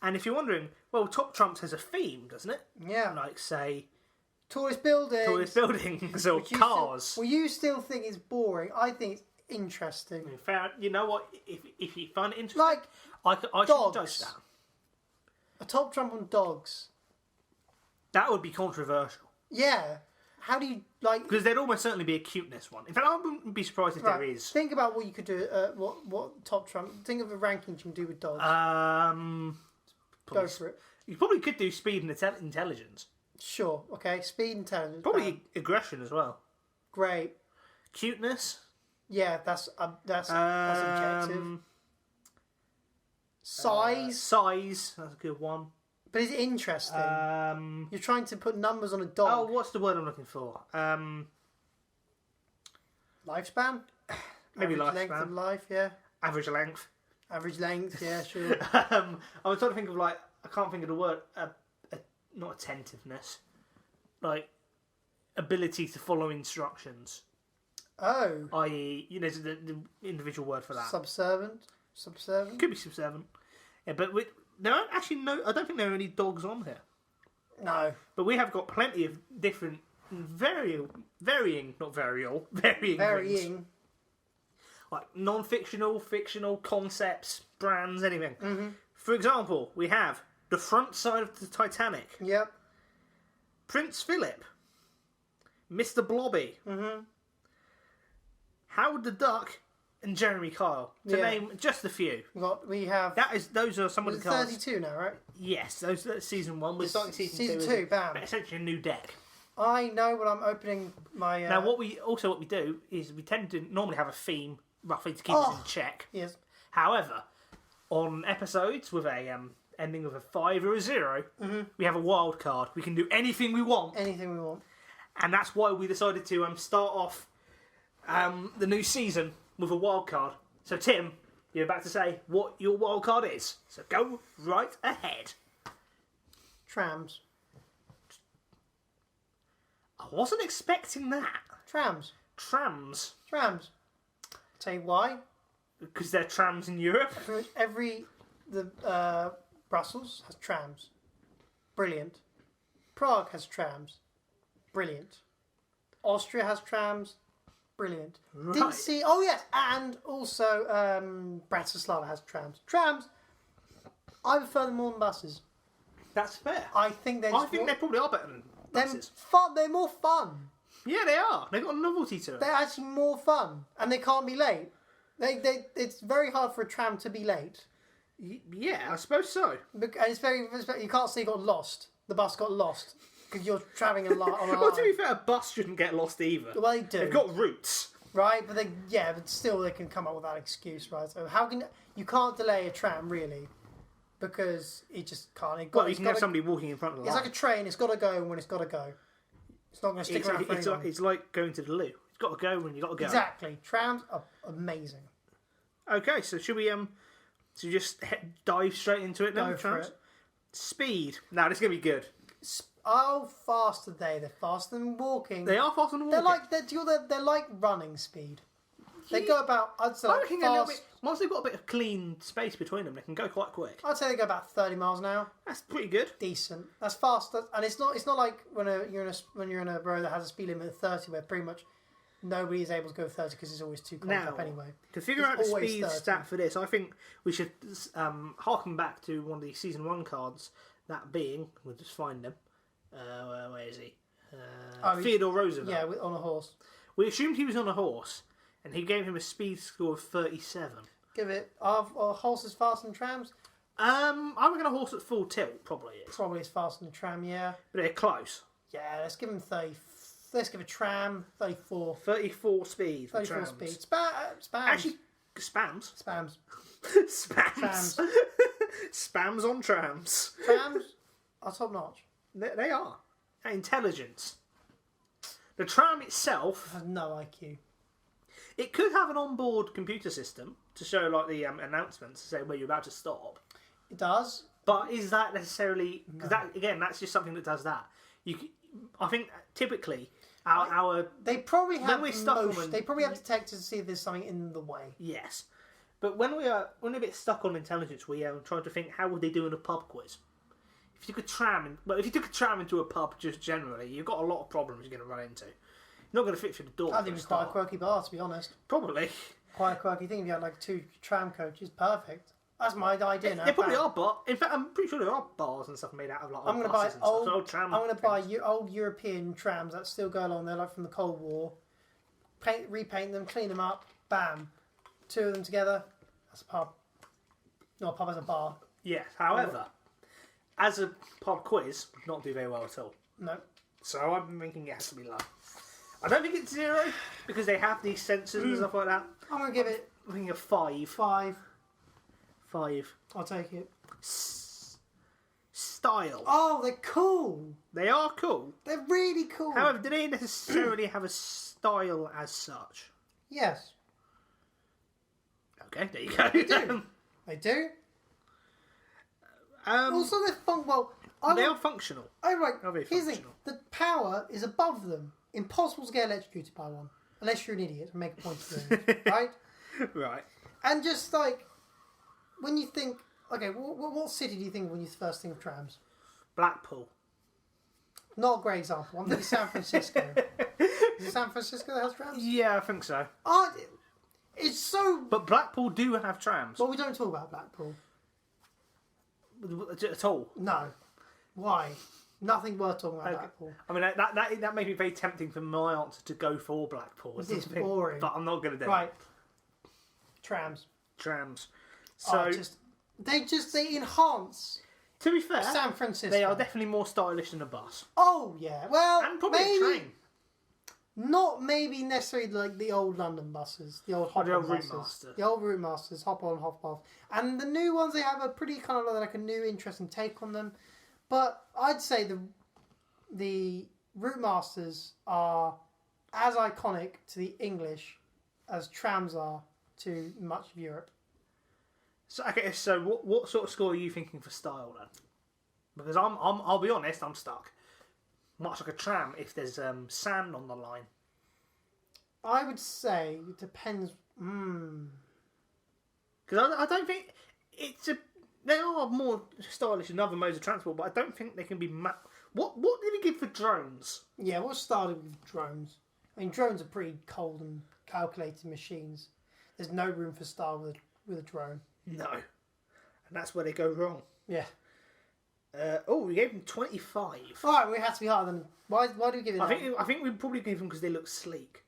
And if you're wondering, well, Top Trumps has a theme, doesn't it? Yeah. Like, say, Tallest buildings. Or cars. You still think it's boring. I think it's interesting. In fact, you know what? If you find it interesting, Like I should dogs. judge that. A top trump on dogs. That would be controversial. Yeah. How do you like? Because there'd almost certainly be a cuteness one. In fact, I wouldn't be surprised if there is. Think about what you could do. What top trump? Think of a ranking you can do with dogs. Go for it. You probably could do speed and intelligence. Sure. Okay. Speed, intelligence. Probably aggression as well. Great. Cuteness. Yeah, that's objective. Size. Size. That's a good one. But is it interesting? You're trying to put numbers on a dog. Oh, what's the word I'm looking for? Lifespan? Maybe Average lifespan. length of life, yeah. Average length. Average length, yeah, sure. I was trying to think of I can't think of the word. Not attentiveness. Like ability to follow instructions. Oh. I.e., the individual word for that. Subservient? Could be subservient. Yeah, but there aren't actually I don't think there are any dogs on here. No. But we have got plenty of different, varying things. Like non-fictional, fictional concepts, brands, anything. Mm-hmm. For example, we have the front side of the Titanic. Yep. Prince Philip. Mr. Blobby. Mm-hmm. Howard the Duck and Jeremy Kyle. To name just a few. We have... Those are some of the cards. 32 now, right? Yes, that's season 1. We're starting season 2. Season 2, bam. Essentially a new deck. I know when I'm opening my... Now, what we do is we tend to normally have a theme, roughly, to keep us in check. Yes. However, on episodes with a ending of a 5 or a 0, we have a wild card. We can do anything we want. Anything we want. And that's why we decided to start off the new season with a wild card. So, Tim, you're about to say what your wild card is. So go right ahead. Trams. I wasn't expecting that. Trams. Trams. Trams. Tell you why. Because they're trams in Europe. Pretty much Brussels has trams. Brilliant. Prague has trams. Brilliant. Austria has trams. Brilliant. Right. Didn't see... Oh, yes. And also Bratislava has trams. Trams, I prefer them more than buses. That's fair. I think they probably are better than buses. They're more fun. Yeah, they are. They've got a novelty to it. They're actually more fun. And they can't be late. It's very hard for a tram to be late. Yeah, I suppose so. And you can't say you got lost. The bus got lost. Because you're travelling on a line. Well, to be fair, a bus shouldn't get lost either. Well, they do. They've got routes. Right, but still they can come up with that excuse, right? So you can't delay a tram, really, because it just can't. You can have somebody walking in front of the line. It's like a train, it's got to go when it's got to go. It's not going to stick around for anyone. It's like going to the loo. It's got to go when you got to go. Exactly. Trams are amazing. Okay, so should we just dive straight into it then? Go for it. Speed. Now, this is going to be good. How fast are they? They're faster than walking. They are faster than walking. They're like running speed. They go about, I'd say, I like reckon fast. a little bit, once they've got a bit of clean space between them, they can go quite quick. I'd say they go about 30 miles an hour. That's pretty good. Decent. That's fast. And it's not like when you're in a road that has a speed limit of 30, where pretty much nobody is able to go 30 because it's always too close up anyway. To figure out the speed stat for this, I think we should harken back to one of the season 1 cards. That being, we'll just find them. Where is he? Theodore Roosevelt. Yeah, on a horse. We assumed he was on a horse, and he gave him a speed score of 37. Give it. Are horses faster than trams? I reckon a horse at full tilt probably is. Probably is faster than a tram, yeah. But they're close. Yeah, let's give him 30. Let's give a tram 34. 34 speed. 34 speed. Spams. Actually, spams. Spams. Spams. Spams on trams. Trams are top notch. They are. Intelligence. The tram itself Has no IQ. It could have an onboard computer system to show like the announcements to say where you're about to stop. It does. But is that necessarily... Because that, again, that's just something that does that. I think typically our They probably when have we're stuck on them- They probably have detectors to see if there's something in the way. Yes. But when we're a bit stuck on intelligence, we are trying to think, how would they do in a pub quiz? If you took a tram into a pub just generally, you've got a lot of problems you're going to run into. You're not going to fit through the door. I think it's quite a quirky bar, to be honest. Probably. Quite a quirky thing if you had like 2 tram coaches. Perfect. That's my idea now. There probably are bars. In fact, I'm pretty sure there are bars and stuff made out of like I'm going to buy old tram. I'm going to buy old European trams that still go along there, like from the Cold War. Repaint them, clean them up. Bam. 2 of them together. That's a pub. No, a pub as a bar. Yes. However, as a pub quiz, would not do very well at all. No. So I'm thinking it has to be low. I don't think it's 0 because they have these sensors and stuff like that. I'm going to give it... I'm thinking a 5. 5. 5. I'll take it. Style. Oh, they're cool. They are cool. They're really cool. However, do they necessarily have a style as such? Yes. Okay, there you go. They do. They do. Also, they're fun. Well, they are functional. Here's the thing. The power is above them. Impossible to get electrocuted by one. Unless you're an idiot and make a point of doing it. Right? Right. And just like, when you think... Okay, what city do you think when you first think of trams? Blackpool. Not a great example. I'm thinking San Francisco. Is it San Francisco that has trams? Yeah, I think so. It's so... But Blackpool do have trams. Well, we don't talk about Blackpool. At all. No. Why? Nothing worth talking about Blackpool. I mean, that made me very tempting for my answer to go for Blackpool. It's boring. But I'm not going to do it. Right. Trams. So... They enhance... To be fair, San Francisco. They are definitely more stylish than a bus. Oh, yeah. Well, and probably maybe, a train. Not maybe necessarily like the old London buses, the old hop-on buses. The old Route Masters, hop on, hop off. And the new ones, they have a pretty kind of like a new, interesting take on them. But I'd say the Route Masters are as iconic to the English as trams are to much of Europe. So, okay, so what sort of score are you thinking for style then? Because I'll be honest, I'm stuck. Much like a tram, if there's sand on the line. I would say it depends. Because I don't think they are more stylish than other modes of transport, but I don't think they can be. What did we give for drones? Yeah, what started with drones? I mean, drones are pretty cold and calculated machines. There's no room for style with a drone. No, and that's where they go wrong. Yeah. We gave them 25. All right, we had to be harder than. Why do we give it? I think we probably gave them because they look sleek.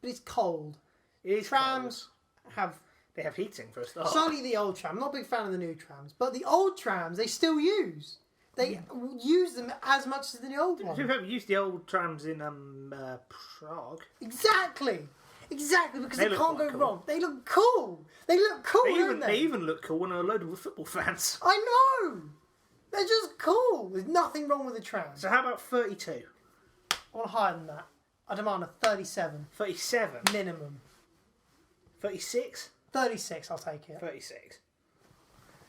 But it's cold. It is Trams cold. They have heating for a start. Certainly the old tram. I'm not a big fan of the new trams, but the old trams they still use. They use them as much as the old ones. We used the old trams in Prague. Exactly, because they can't go cool. wrong. They look cool. They look cool, don't they? They even look cool when they're loaded with football fans. I know. They're just cool. There's nothing wrong with the tram. So how about 32? I want higher than that. I demand a 37. 37? Minimum. 36? 36, I'll take it. 36.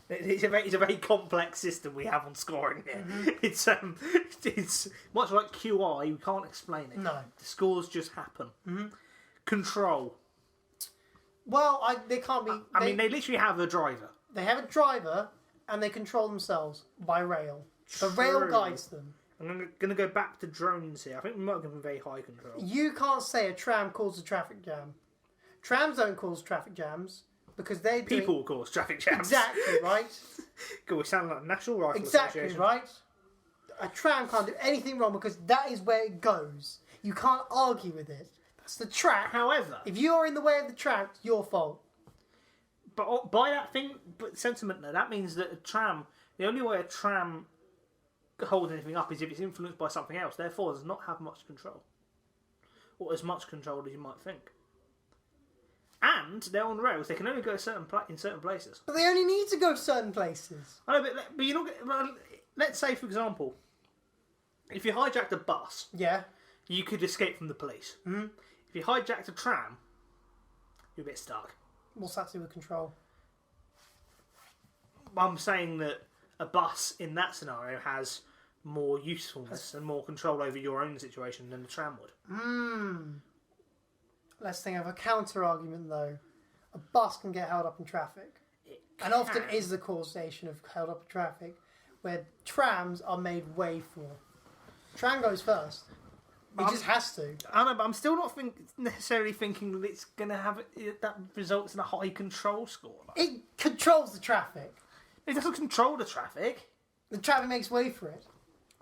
It's a very complex system we have on scoring here. Mm-hmm. It's much like QI, you can't explain it. No. The scores just happen. Mm-hmm. Control. Well, they can't be... I mean, they literally have a driver. They have a driver, and they control themselves by rail. The rail guides them. I'm going to go back to drones here. I think we might give them very high control. You can't say a tram causes a traffic jam. Trams don't cause traffic jams because they People cause traffic jams. Exactly, right? God, we sound like a National Rifle Exactly, Association. right? A tram can't do anything wrong because that is where it goes. You can't argue with it. That's the track. However... If you're in the way of the track, it's your fault. But by that sentiment there, that means that a tram... The only way a tram holds anything up is if it's influenced by something else. Therefore, does not have much control. Or as much control as you might think. And they're on rails. They can only go in certain places. But they only need to go certain places. I know, but you're not... Let's say, for example, if you hijacked a bus, yeah, you could escape from the police. Mm-hmm. If you hijacked a tram, you're a bit stuck. What's that to do with control? I'm saying that a bus in that scenario has more usefulness and more control over your own situation than the tram would. Let's think of a counter argument though. A bus can get held up in traffic, and often is the causation of held up in traffic, where trams are made way for. Tram goes first. It just has to. I know, but I'm still not necessarily thinking that it's going to have that results in a high control score. It controls the traffic. It doesn't control the traffic. The traffic makes way for it.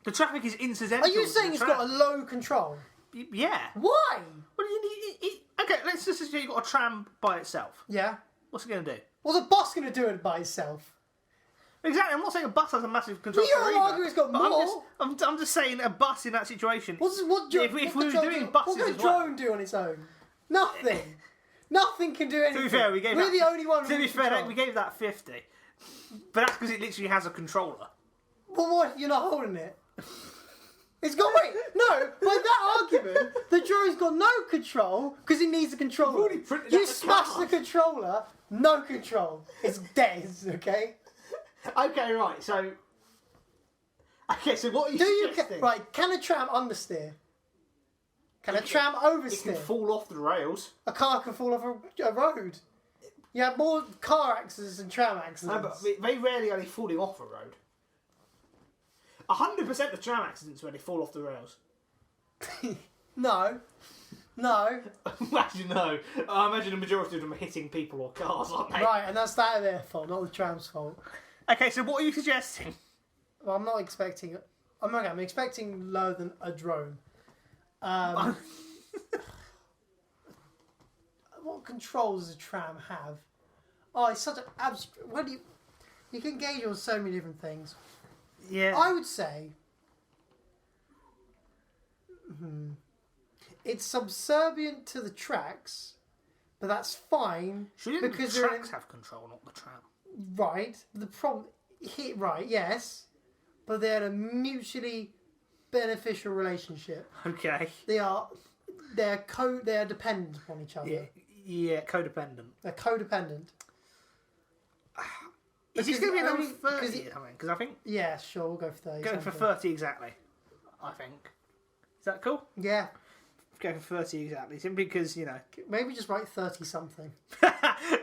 The traffic is incidental. Are you saying it's got a low control? Yeah. Why? Well, you need. Okay, let's just assume you've got a tram by itself. Yeah. What's it going to do? What's a bus going to do it by itself? Exactly. I'm not saying a bus has a massive control. Well, you're arguing it's got more. I'm just saying a bus in that situation. What if we were doing buses what can a drone do on its own? Nothing. Nothing can do anything. To be fair, we're the only one. To be fair, we gave that 50, but that's because it literally has a controller. Well, what? You're not holding it. It's got no. By that argument, the drone's got no control because it needs a controller. You smash the controller, no control. It's dead. Okay. Okay, right. So what are you suggesting? Right? Can a tram understeer? Can a tram oversteer? It can fall off the rails. A car can fall off a road. You have more car accidents than tram accidents. No, but very rarely are they falling off a road. 100% of tram accidents when they fall off the rails. No. Imagine no. I imagine the majority of them are hitting people or cars, aren't they? Right, and that's their fault, not the tram's fault. Okay, so what are you suggesting? Well, I'm expecting lower than a drone. What controls does a tram have? Oh, it's such an abstract. You can gauge on so many different things. Yeah. I would say it's subservient to the tracks, but that's fine. Shouldn't the tracks have control, not the tram? Right. The problem, right? Yes, but they're a mutually beneficial relationship. Okay. They're dependent upon each other. Yeah, codependent. They're codependent. Is this going to be another 30 or something? Because I think... Yeah, sure, we'll go for 30. Go for 30 exactly, I think. Is that cool? Yeah. Go for 30 exactly. Simply because, Maybe just write 30-something.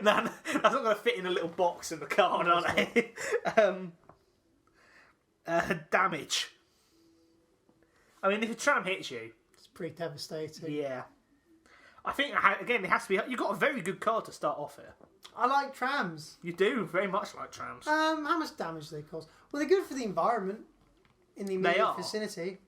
No, that's not going to fit in a little box in the card, are they? Damage. I mean, if a tram hits you... It's pretty devastating. Yeah. I think, again, it has to be... You've got a very good card to start off here. I like trams. You do very much like trams. How much damage do they cause? Well, they're good for the environment in the immediate vicinity.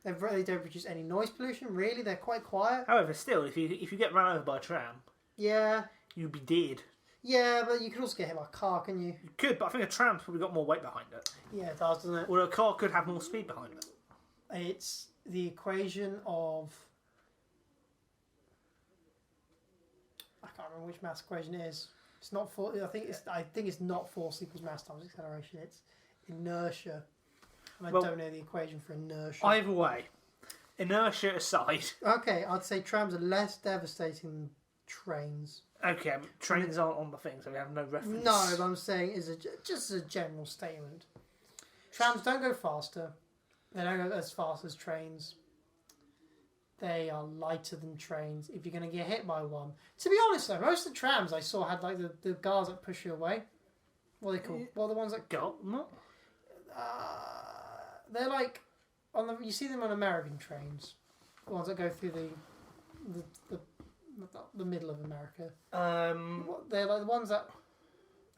They don't produce any noise pollution, really. They're quite quiet. However, still, if you get run over by a tram, yeah, you'd be dead. Yeah, but you could also get hit by a car, can you? You could, but I think a tram's probably got more weight behind it. Yeah, it does, doesn't it? Or a car could have more speed behind it. It's the equation of... I can't remember which mass equation it is. It's not I think it's not force equals mass times acceleration. It's inertia. And I don't know the equation for inertia. Either way, inertia aside. Okay, I'd say trams are less devastating than trains. Okay, trains aren't on the thing, so we have no reference. No, but I'm saying just as a general statement. Trams don't go faster. They don't go as fast as trains. They are lighter than trains if you're going to get hit by one. To be honest though, most of the trams I saw had like the guards that push you away. What are they called? What are the ones that go? What? They're like you see them on American trains. The ones that go through the middle of America. They're like the ones that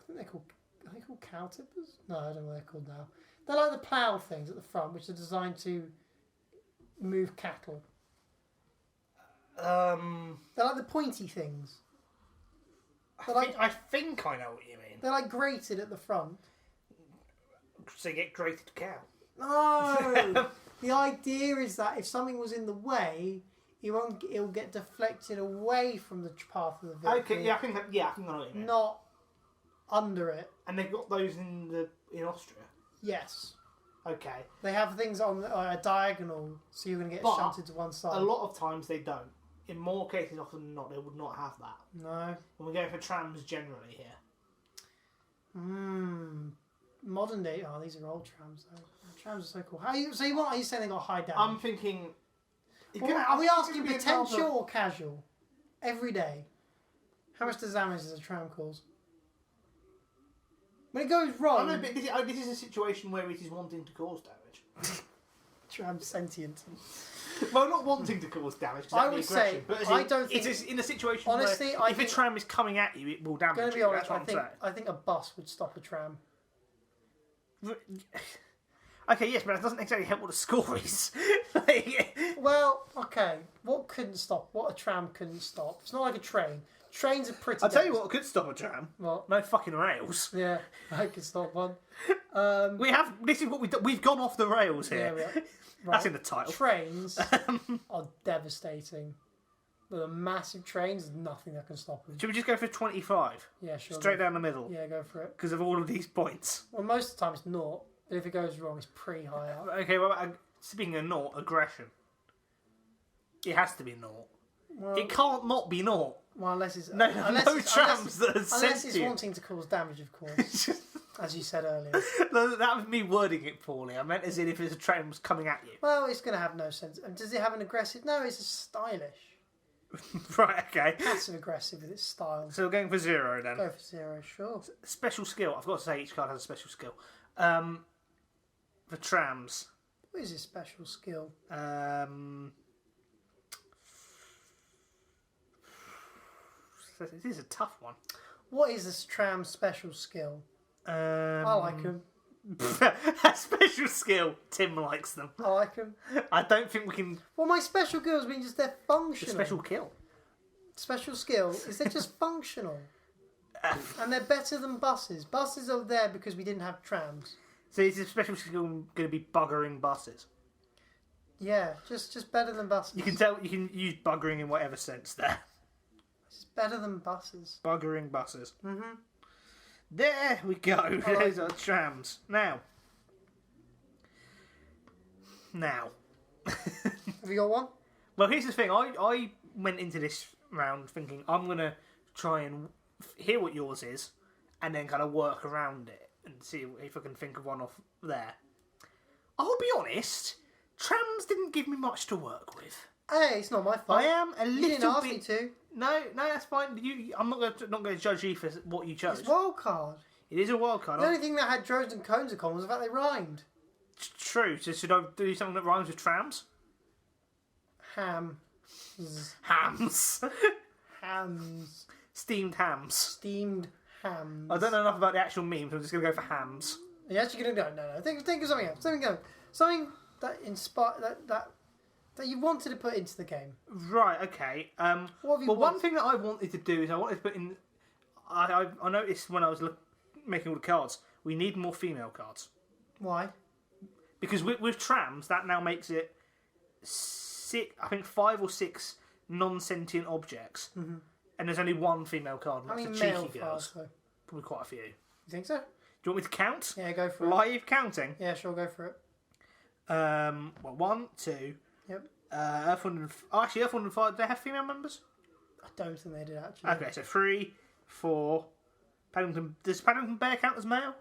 I think are they called cow tippers? No, I don't know what they're called now. They're like the plough things at the front, which are designed to move cattle. They're like the pointy things. I think I know what you mean. They're like grated at the front. So you get grated cow. No! The idea is that if something was in the way, it'll get deflected away from the path of the vehicle. Okay, I think I know what you mean. Not under it. And they've got those in Austria? Yes. Okay. They have things on a diagonal, so you're going to get shunted to one side. A lot of times they don't. In more cases, often than not, they would not have that. No. When we go for trams generally here. modern day. Oh, these are old trams though. Trams are so cool. Are you saying they got high damage? I'm thinking. Well, are we asking potential or casual? Every day. How much damage does a tram cause? When it goes wrong... I know, but this is a situation where it is wanting to cause damage. Tram's sentient. Well, not wanting to cause damage. I would say, but I don't think... It's in a situation honestly, where if a tram is coming at you, it will damage going to be you. honest, That's what I think a bus would stop a tram. Okay, yes, but that doesn't exactly help what the score is. Well, okay. What couldn't stop? What a tram couldn't stop? It's not like a train. Trains are pretty... I'll tell you what could stop a tram. What? No fucking rails. Yeah, I could stop one. This is what we've gone off the rails here. Yeah, we are. Right. That's in the title. Trains are devastating. With a massive trains, there's nothing that can stop them. Should we just go for 25? Yeah, sure. Straight down the middle. Yeah, go for it. Because of all of these points. Well, most of the time it's naught, but if it goes wrong, it's pretty high up. Okay, well, speaking of naught, aggression. It has to be naught. Well, It can't not be naught. well unless it's... No unless trams that are unless it's sentient. wanting to cause damage, of course. As you said earlier. No, that was me wording it poorly. I meant as in if a train was coming at you. Well, it's going to have no sense. And does it have an aggressive... No, it's stylish. Right, okay. Passive aggressive with its style. So we're going for 0 then. Go for 0, sure. Special skill. I've got to say each card has a special skill. For trams. What is his special skill? This is a tough one. What is this tram special skill? I like him. A special skill. Tim likes them. I like him. I don't think we can... Well, my special skills mean just they're functional. Special kill. Special skill is they're just functional. And they're better than buses. Buses are there because we didn't have trams. So is the special skill going to be buggering buses? Yeah, just better than buses. You can tell. You can use buggering in whatever sense there. It's better than buses. Buggering buses. Mm-hmm. There we go. Those are trams. Now. Have you got one? Well, here's the thing. I went into this round thinking I'm going to try and hear what yours is and then kind of work around it and see if I can think of one off there. I'll be honest, trams didn't give me much to work with. Hey, it's not my fault. I am a little You didn't ask bit... me to. No, that's fine. I'm not going to judge you for what you chose. It's wild card. It is a wild card. The only thing that had drones and cones in common was the fact they rhymed. True. So should I do something that rhymes with trams? Ham. Hams. Hams. Steamed hams. Steamed hams. I don't know enough about the actual memes. So I'm just going to go for hams. Are you actually going to go? No. Think of something else. Something that inspired that you wanted to put into the game. Right. Okay. One thing that I wanted to do is I wanted to put in. I noticed when I was making all the cards, we need more female cards. Why? Because with trams, that now makes it 5 or 6 non-sentient objects, and there's only one female card. How And many that's the male cheeky cards, girls. though? Probably quite a few. You think so? Do you want me to count? Yeah, go for it. Live counting. Yeah, sure, go for it. 1, 2. Yep. Earth, Wind, actually, Earth, Wind and Fire. Do they have female members? I don't think they did actually. Okay, so 3, 4. Paddington. Does Paddington Bear count as male?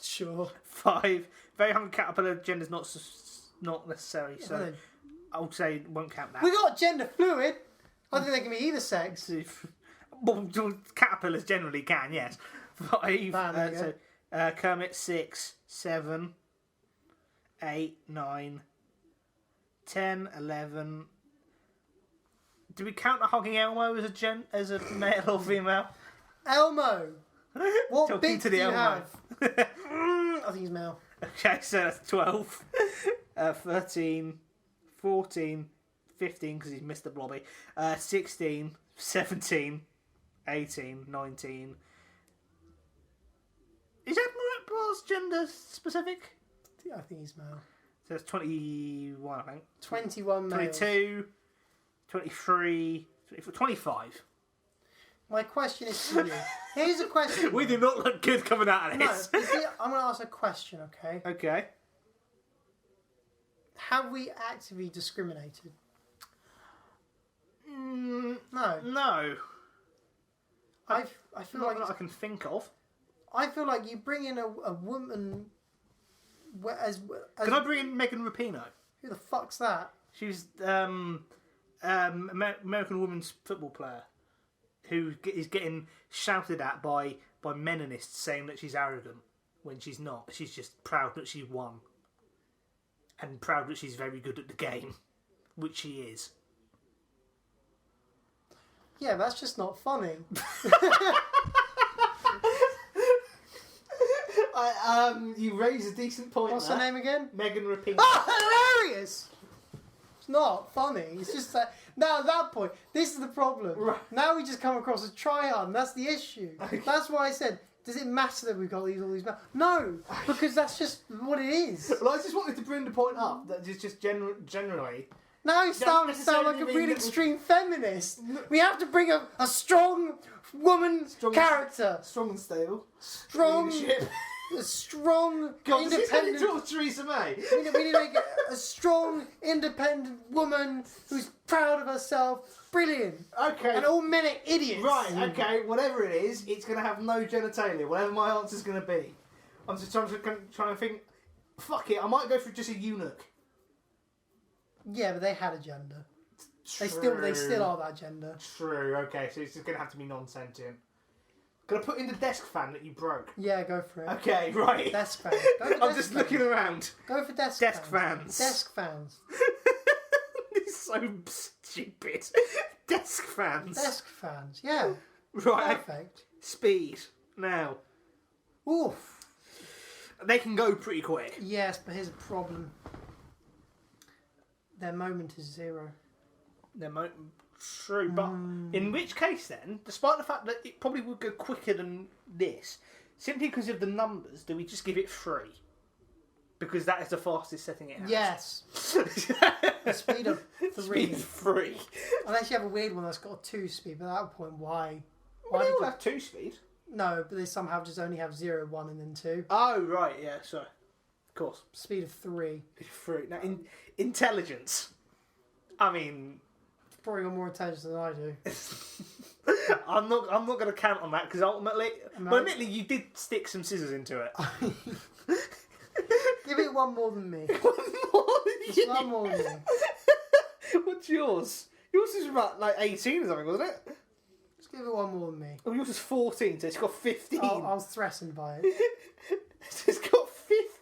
Sure. 5. Very Hungry Caterpillar. Gender's not necessary. So Well, I would say won't count that. we got gender fluid. I think they can be either sex. Well, caterpillars generally can, yes. 5. There you So Kermit 6, 7, 8, 9, 10, 11. Do we count the hugging Elmo as a male or female? Elmo. What Talking bit to do the you Elmo. have? I think he's male. Okay, so that's 12, 13, 14, 15 because he's Mr. Blobby, 16, 17, 18, 19. Is Admiral's gender specific? I think he's male. So it's 21, I think. 21 males. 22, 23, 25. My question is to you. Here's a question. We do not look good coming out of No, this. I'm going to ask a question, okay? Okay. Have we actively discriminated? No. No. I feel Not like that I can think of. I feel like you bring in a woman as Can I bring in Megan Rapinoe? who the fuck's that? She's American women's football player who is getting shouted at by Menonists saying that she's arrogant when she's not. She's just proud that she won and proud that she's very good at the game, which she is. Yeah, that's just not funny. You raise a decent point. What's her name again? Megan Rapinoe. Oh, hilarious! It's not funny. It's just that now at that point, this is the problem. Right. Now we just come across as tryhard, and that's the issue. That's why I said, does it matter that we've got all these? No, because that's just what it is. Well, I just wanted to bring the point up that just generally. Now you sound like a necessarily mean really that extreme feminist. We have to bring a strong woman character. Strong and stable. Strong, Leadership. a strong, God, does this turn independent. into Theresa May? We need to make a strong, independent woman who's proud of herself. Brilliant. Okay. And all men are idiots. Right, okay, whatever it is, it's going to have no genitalia, whatever my answer's going to be. I'm just trying to think, fuck it, I might go for just a eunuch. Yeah, but they had a gender. They True. still are that gender. True, okay, so it's just going to have to be non-sentient. Can I put in the desk fan that you broke? Yeah, go for it. Okay, right. Desk fan. Go for I'm desk just fans. looking around. Go for desk fans. Desk fans. It's so stupid. Desk fans. Desk fans. Yeah. Right. Perfect. Speed. Now. Oof. They can go pretty quick. Yes, but here's a problem. Their moment is 0. True, but in which case then, despite the fact that it probably would go quicker than this, simply because of the numbers, do we just give it 3? Because that is the fastest setting it has. Yes. The speed of 3. Speed 3. Unless you have a weird one that's got a 2 speed, but at that point, why? Well, they did all you- have 2 speed. No, but they somehow just only have 0, 1, and then 2. Oh, right, yeah, sorry. Of course. Speed of 3. 3. Now, intelligence. I mean... It's probably got more intelligence than I do. I'm not going to count on that because ultimately, but admittedly, you did stick some scissors into it. Give it one more than me. One Just one more than me. What's yours? Yours is about like 18 or something, wasn't it? Just give it one more than me. Oh, yours is 14, so it's got 15. I was threatened by it. It's got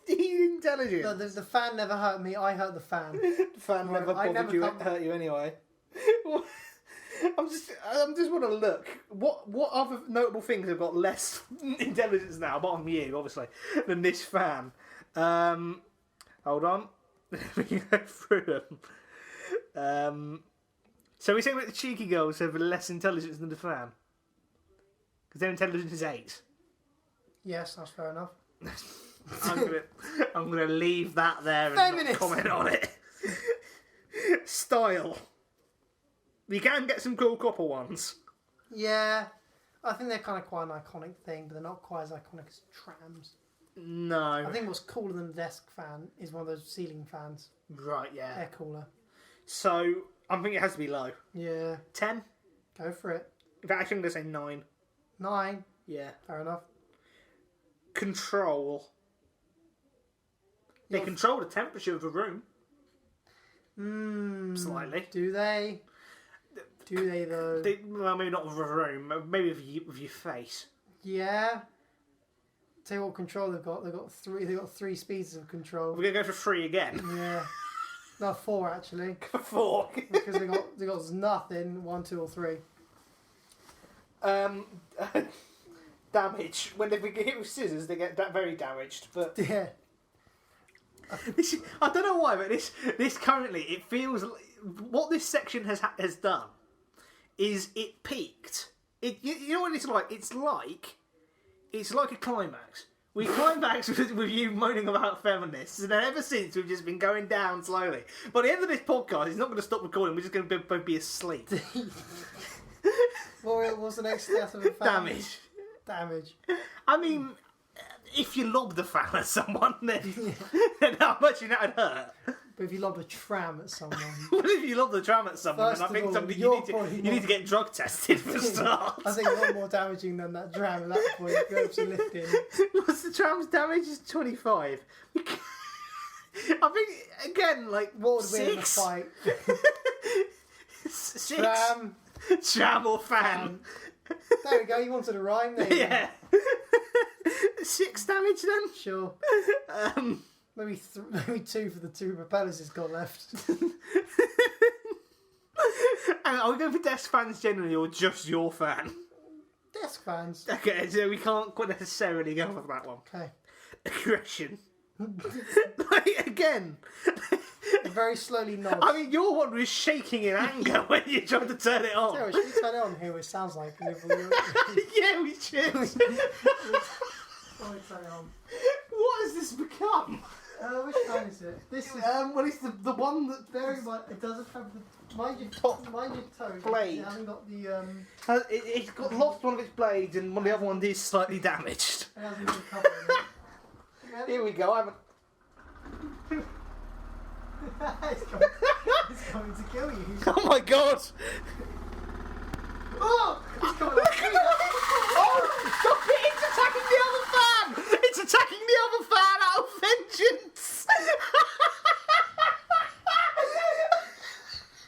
15 intelligence. No, the fan never hurt me. I hurt the fan. The fan never I bothered never you, come- hurt you anyway. I'm just want to look. What other notable things have got less intelligence now, apart from you, obviously, than this fan? Hold on. Let me go through them. So we're saying that the cheeky girls have less intelligence than the fan? Because their intelligence is 8. Yes, that's fair enough. I'm gonna leave that there and Feminist. not comment on it. Style. You can get some cool copper ones. Yeah, I think they're kind of quite an iconic thing, but they're not quite as iconic as trams. No. I think what's cooler than the desk fan is one of those ceiling fans. Right, yeah. They're cooler. So, I think it has to be low. Yeah, 10? go for it. In fact, I think I'm going to say 9. 9, Yeah. fair enough. Control. They You're- control the temperature of a room. Slightly. Do they? Do they though? Well, maybe not with a room. Maybe with your face. Yeah. Tell you what control they've got. They've got 3 speeds of control. We're going to go for 3 again. Yeah. No, 4 actually. 4. Because they got nothing. 1, 2, or 3. Damage. When they get hit with scissors, they get very damaged. But Yeah. I don't know why, but this currently it feels like, what this section has done is it peaked. You know what it's like? It's like a climax. We climax with you moaning about feminists, and then ever since we've just been going down slowly. By the end of this podcast, it's not going to stop recording. We're just going to both be asleep. What's the next step of a fan? Damage. I mean, if you lob the fan at someone, then how much you know it hurt. But if you lobbed a tram at someone, What if you lob the tram at someone? First And I think of all, somebody you're you probably need to get drug tested for start. I think one more damaging than that tram at that point. Go to lifting. What's the tram's damage? Is 25. I think again, like What would win in a 6? fight? 6. Tram. Or fan. There we go. You wanted a rhyme there. Yeah. 6 damage then. Sure. Maybe 2 for the 2 propellers it's got left. And are we going for desk fans generally, or just your fan? Desk fans. Okay, so we can't quite necessarily go for that one. Okay. Aggression. Like, again. Very slowly nods. I mean, your one was shaking in anger when you tried to turn it on. Sarah, should we turn it on here? What it sounds like. Yeah, we should. Why turn it on? What has this become? Which one is it? This is. Well, it's the one that Bear in mind, it doesn't have the. Mind your toe. Blade. It hasn't got the. it's got lost one of its blades, and one of the other ones is slightly damaged. It hasn't got the cover in it. Here we go. I haven't. It's coming to kill you. Oh my god! Oh! It's coming Look at that! Oh, stop it! It's attacking the other fan! It's attacking the other fan out of vengeance!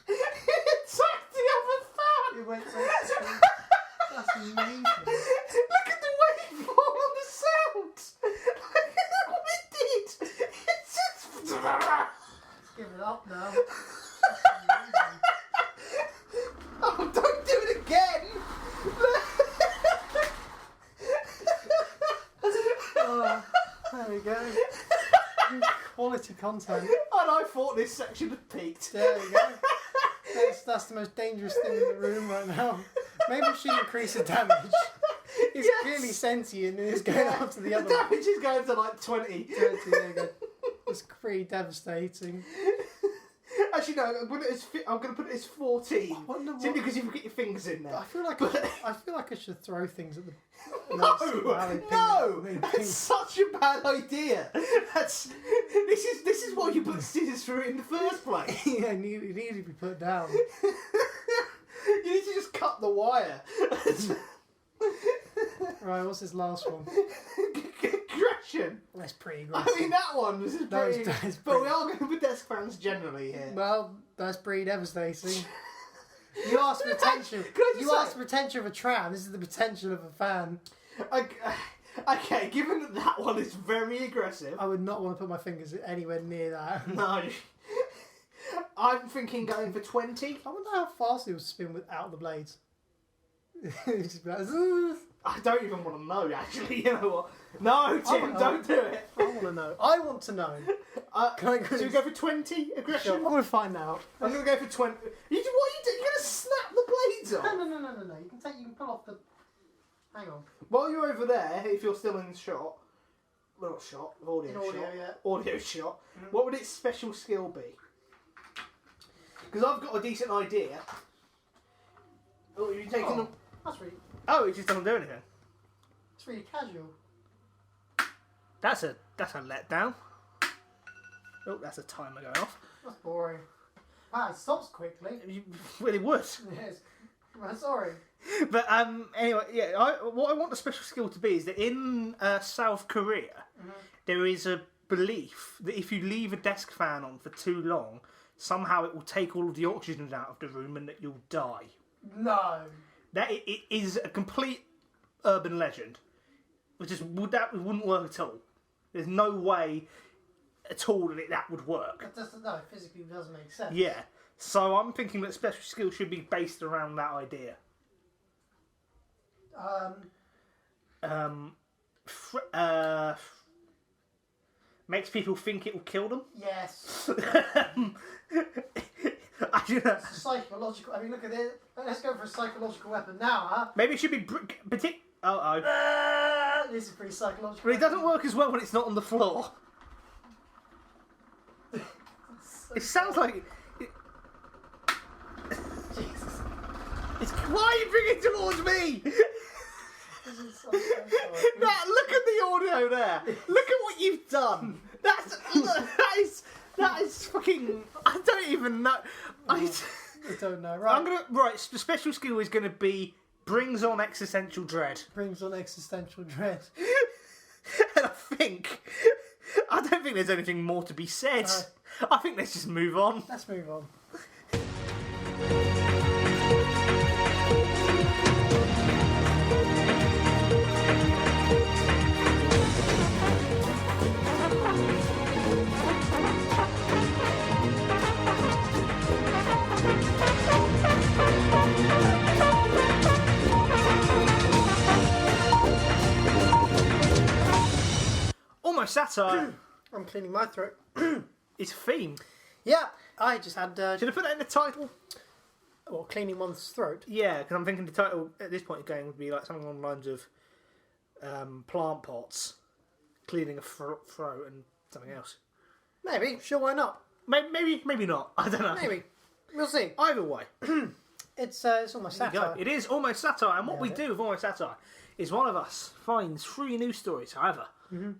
It attacked the other fan! It went That's amazing. Look at the waveform on the sound! Look at what it did! It's just... Let's give it up now. Oh, don't do it again! Oh, there we go. Quality content. And I thought this section had peaked. There we go. That's the most dangerous thing in the room right now. Maybe we should increase the damage. It's clearly sentient and it's going up to the other The one. damage is going to like 20. There you go. It's pretty devastating. Actually, no, I'm going to put it as 14. wonder Simply what- because you can get your fingers in there. I feel like I should throw things at the. No, that's such a bad idea. This is why you put scissors through it in the first place. Yeah, it needs to be put down. You need to just cut the wire. Right, what's this last one? Aggression. That's pretty I aggressive. mean, that one was pretty. That's But we pretty- are going with desk fans generally here. Well, that's pretty devastating. You asked for the potential. Can I just You say- asked for the potential of a tram. This is the potential of a fan. Okay, given that that one is very aggressive. I would not want to put my fingers anywhere near that. No. I'm thinking going for 20. I wonder how fast it would spin without the blades. It's just be like, "Zzz." I don't even want to know, actually. You know what? No, Tim, Oh, don't do it. I want to know. I want to know. Can I go So we go for 20 aggression? Sure, I'm going to find out. I'm going to go for 20. What are you doing? You're going to snap the blades off? No. You can pull off the. Hang on. While you're over there, if you're still in shot, well, not shot, audio In audio, shot, yeah. audio shot, what would its special skill be? Because I've got a decent idea. Oh, you're taking them. That's really. Oh, it just doesn't do anything. It's really casual. That's a letdown. Oh, that's a timer going off. That's boring. Wow, it stops quickly. You really would. Yes. I'm sorry. But anyway, yeah. What I want the special skill to be is that in South Korea, there is a belief that if you leave a desk fan on for too long, somehow it will take all of the oxygen out of the room and that you'll die. No. That it is a complete urban legend, which is that wouldn't work at all. There's no way at all that would work. No, it physically doesn't make sense. Yeah. So I'm thinking that special skill should be based around that idea. Makes people think it will kill them. Yes. I don't know. Psychological. I mean, look at it. Let's go for a psychological weapon now, huh? Maybe it should be This is pretty psychological. But it doesn't work as well when it's not on the floor. It sounds like. Jesus. Why are you bringing it towards me? This is so sorry. Look at the audio there. Look at what you've done. That That is fucking... I don't even know. I don't know. Right. The special skill is going to be brings on existential dread. Brings on existential dread. And I don't think there's anything more to be said. I think let's just move on. Let's move on. Almost satire. I'm cleaning my throat. It's a theme. Yeah, I just had... Should I put that in the title? Well, cleaning one's throat. Yeah, because I'm thinking the title at this point going would be like something along the lines of plant pots, cleaning a throat and something else. Maybe. Sure, why not? Maybe not. I don't know. Maybe. We'll see. Either way. It's almost satire. It is almost satire, and what we do with almost satire is one of us finds 3 news stories. However,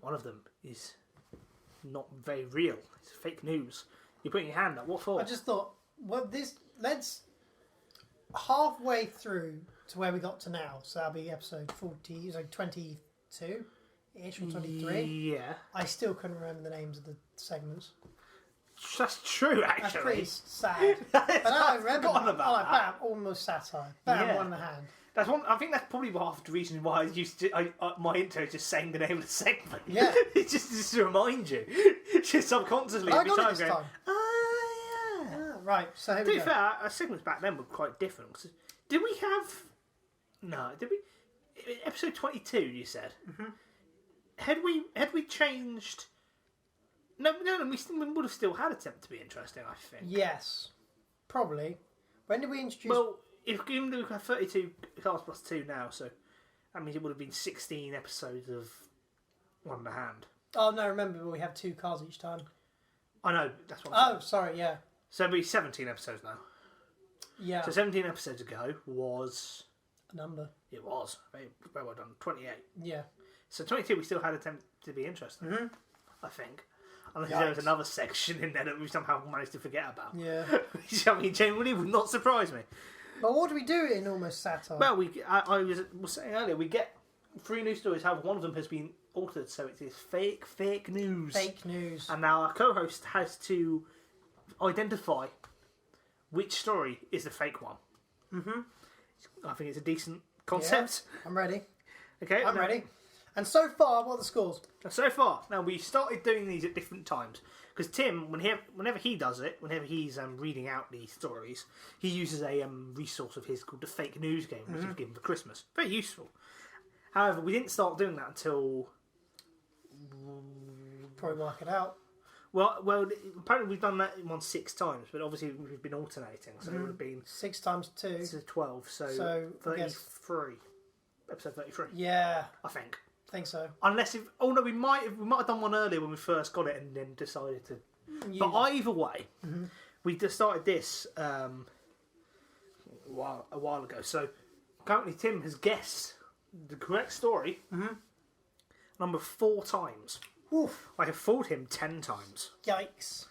one of them is not very real. It's fake news. You're putting your hand up. What for? I just thought, well, let's halfway through to where we got to now. So that'll be episode 40, so 22-ish or 23. Yeah. I still couldn't remember the names of the segments. That's true, actually. That's pretty sad. But now I remember forgotten about that. Bam, almost satire. Bam, one in the hand. That's one. I think that's probably half the reason why my intro is just saying the name of the segment. Yeah. It's just to remind you. Just subconsciously. I got it this time. Oh, yeah. Right, so here To we be go. fair, our segments back then were quite different. Did we have... No, did we... Episode 22, you said? Mm-hmm. Had we changed... No, we would have still had Attempt to be interesting, I think. Yes. Probably. When did we introduce... Well, even though we have 32 cards plus 2 now, so that means it would have been 16 episodes of One in the Hand. Oh, no, remember, we have 2 cards each time. I know, that's what I'm saying. Oh, sorry, yeah. So it'll be 17 episodes now. Yeah. So 17 episodes ago was... A number. It was. Very well done. 28. Yeah. So 22 we still had Attempt to be interesting, I think. Unless there was Yikes. another section in there that we somehow managed to forget about. Yeah. Which, I mean, genuinely would not surprise me. But what do we do in Almost Satire? Well, I was saying earlier, we get 3 news stories, however one of them has been altered, so it is fake news. Fake news. And now our co-host has to identify which story is the fake one. Mm-hmm. I think it's a decent concept. Yeah, I'm ready. Okay, I'm ready. And so far, what are the scores? So far, now we started doing these at different times because Tim, whenever he does it, whenever he's reading out these stories, he uses a resource of his called the Fake News Game, which was given for Christmas. Very useful. However, we didn't start doing that until Probably work it out. well. Apparently we've done that one 6 times, but obviously we've been alternating, so it would have been 6 times 2. 12, so I guess- 33, episode 33. Yeah, I think. think so. Unless if we might have done one earlier when we first got it and then decided to. But either way, we just started this a while ago. So currently, Tim has guessed the correct story number 4 times. Oof. I have fooled him 10 times. Yikes.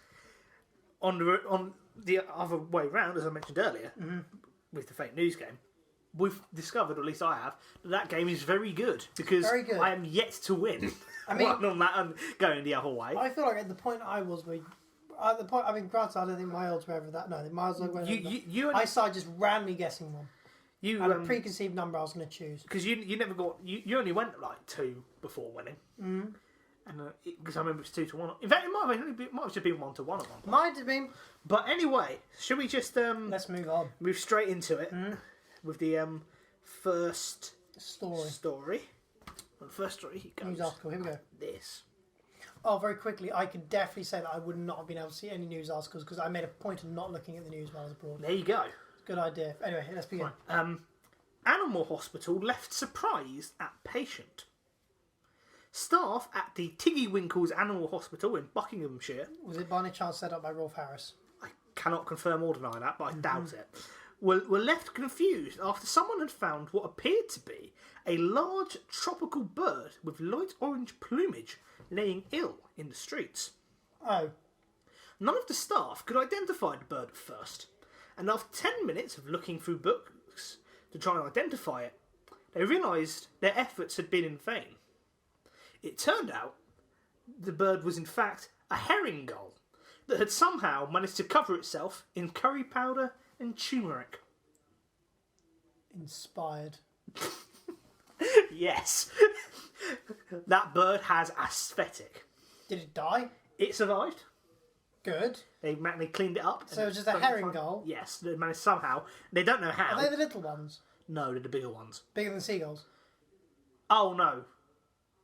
On the other way round, as I mentioned earlier, with the fake news game, we've discovered, or at least I have, that game is very good because Very good. I am yet to win. I mean, on that and going the other way. I feel like at the point I was, at the point, I mean, granted, I don't think my odds were ever that. No, my odds were ever that. I started just randomly guessing one. You I had a preconceived number I was going to choose. because you never got you only went like 2 before winning. And because I remember it was 2 to 1. In fact, it might have just been 1 to 1 at one point. Might have been. But anyway, should we just Let's move on. move straight into it with the first story. Well, the first story goes News article. Here we go. this. Oh, very quickly, I can definitely say that I would not have been able to see any news articles because I made a point of not looking at the news while I was abroad. There you go. Good idea. Anyway, let's begin. Animal hospital left surprised at patient. Staff at the Tiggywinkles Animal Hospital in Buckinghamshire, Was it by any chance set up by Rolf Harris? I cannot confirm or deny that, but I doubt it, were left confused after someone had found what appeared to be a large tropical bird with light orange plumage laying ill in the streets. Oh, None of the staff could identify the bird at first, and after 10 minutes of looking through books to try and identify it, they realised their efforts had been in vain. It turned out the bird was in fact a herring gull that had somehow managed to cover itself in curry powder and turmeric. Inspired. Yes. That bird has aesthetic. Did it die? It survived. Good. They cleaned it up. So it was just a herring gull? Yes, they managed somehow. They don't know how. Are they the little ones? No, they're the bigger ones. Bigger than seagulls? Oh, no.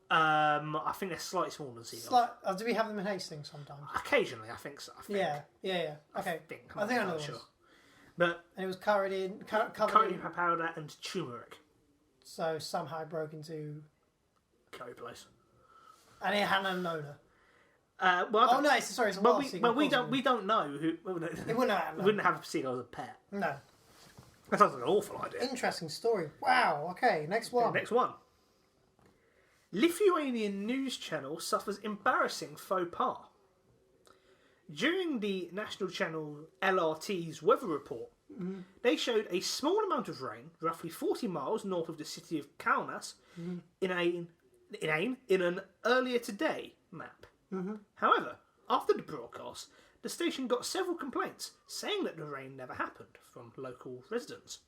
I think they're slightly smaller than seagulls. Do we have them in Hastings sometimes? Occasionally, I think so. Yeah. Okay. I think I know not the sure. ones. But And it was covered in... covered curry in... powder and turmeric. So somehow it broke into... Curry place. And it had an owner. Well, No, it's a but wild seagull. we don't know who. It wouldn't have. Wouldn't have a seagull as a pet. No. That sounds like an awful idea. Interesting story. Wow. Okay, next one. Next one. Lithuanian news channel suffers embarrassing faux pas. During the national channel LRT's weather report, they showed a small amount of rain, roughly 40 miles north of the city of Kaunas, in an earlier today map. However, after the broadcast, the station got several complaints saying that the rain never happened from local residents.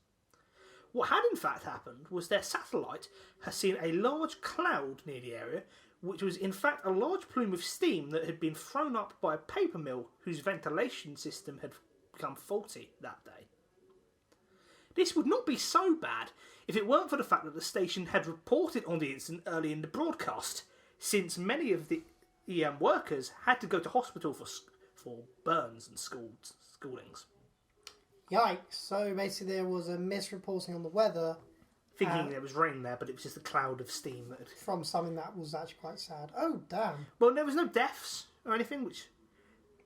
What had in fact happened was their satellite has seen a large cloud near the area, which was in fact a large plume of steam that had been thrown up by a paper mill whose ventilation system had become faulty that day. This would not be so bad if it weren't for the fact that the station had reported on the incident early in the broadcast, since many of the workers had to go to hospital for burns and schoolings. Yikes. So basically there was a misreporting on the weather Thinking there was rain there, but it was just a cloud of steam that had... from something that was actually quite sad. Oh, damn. Well, there was no deaths or anything, which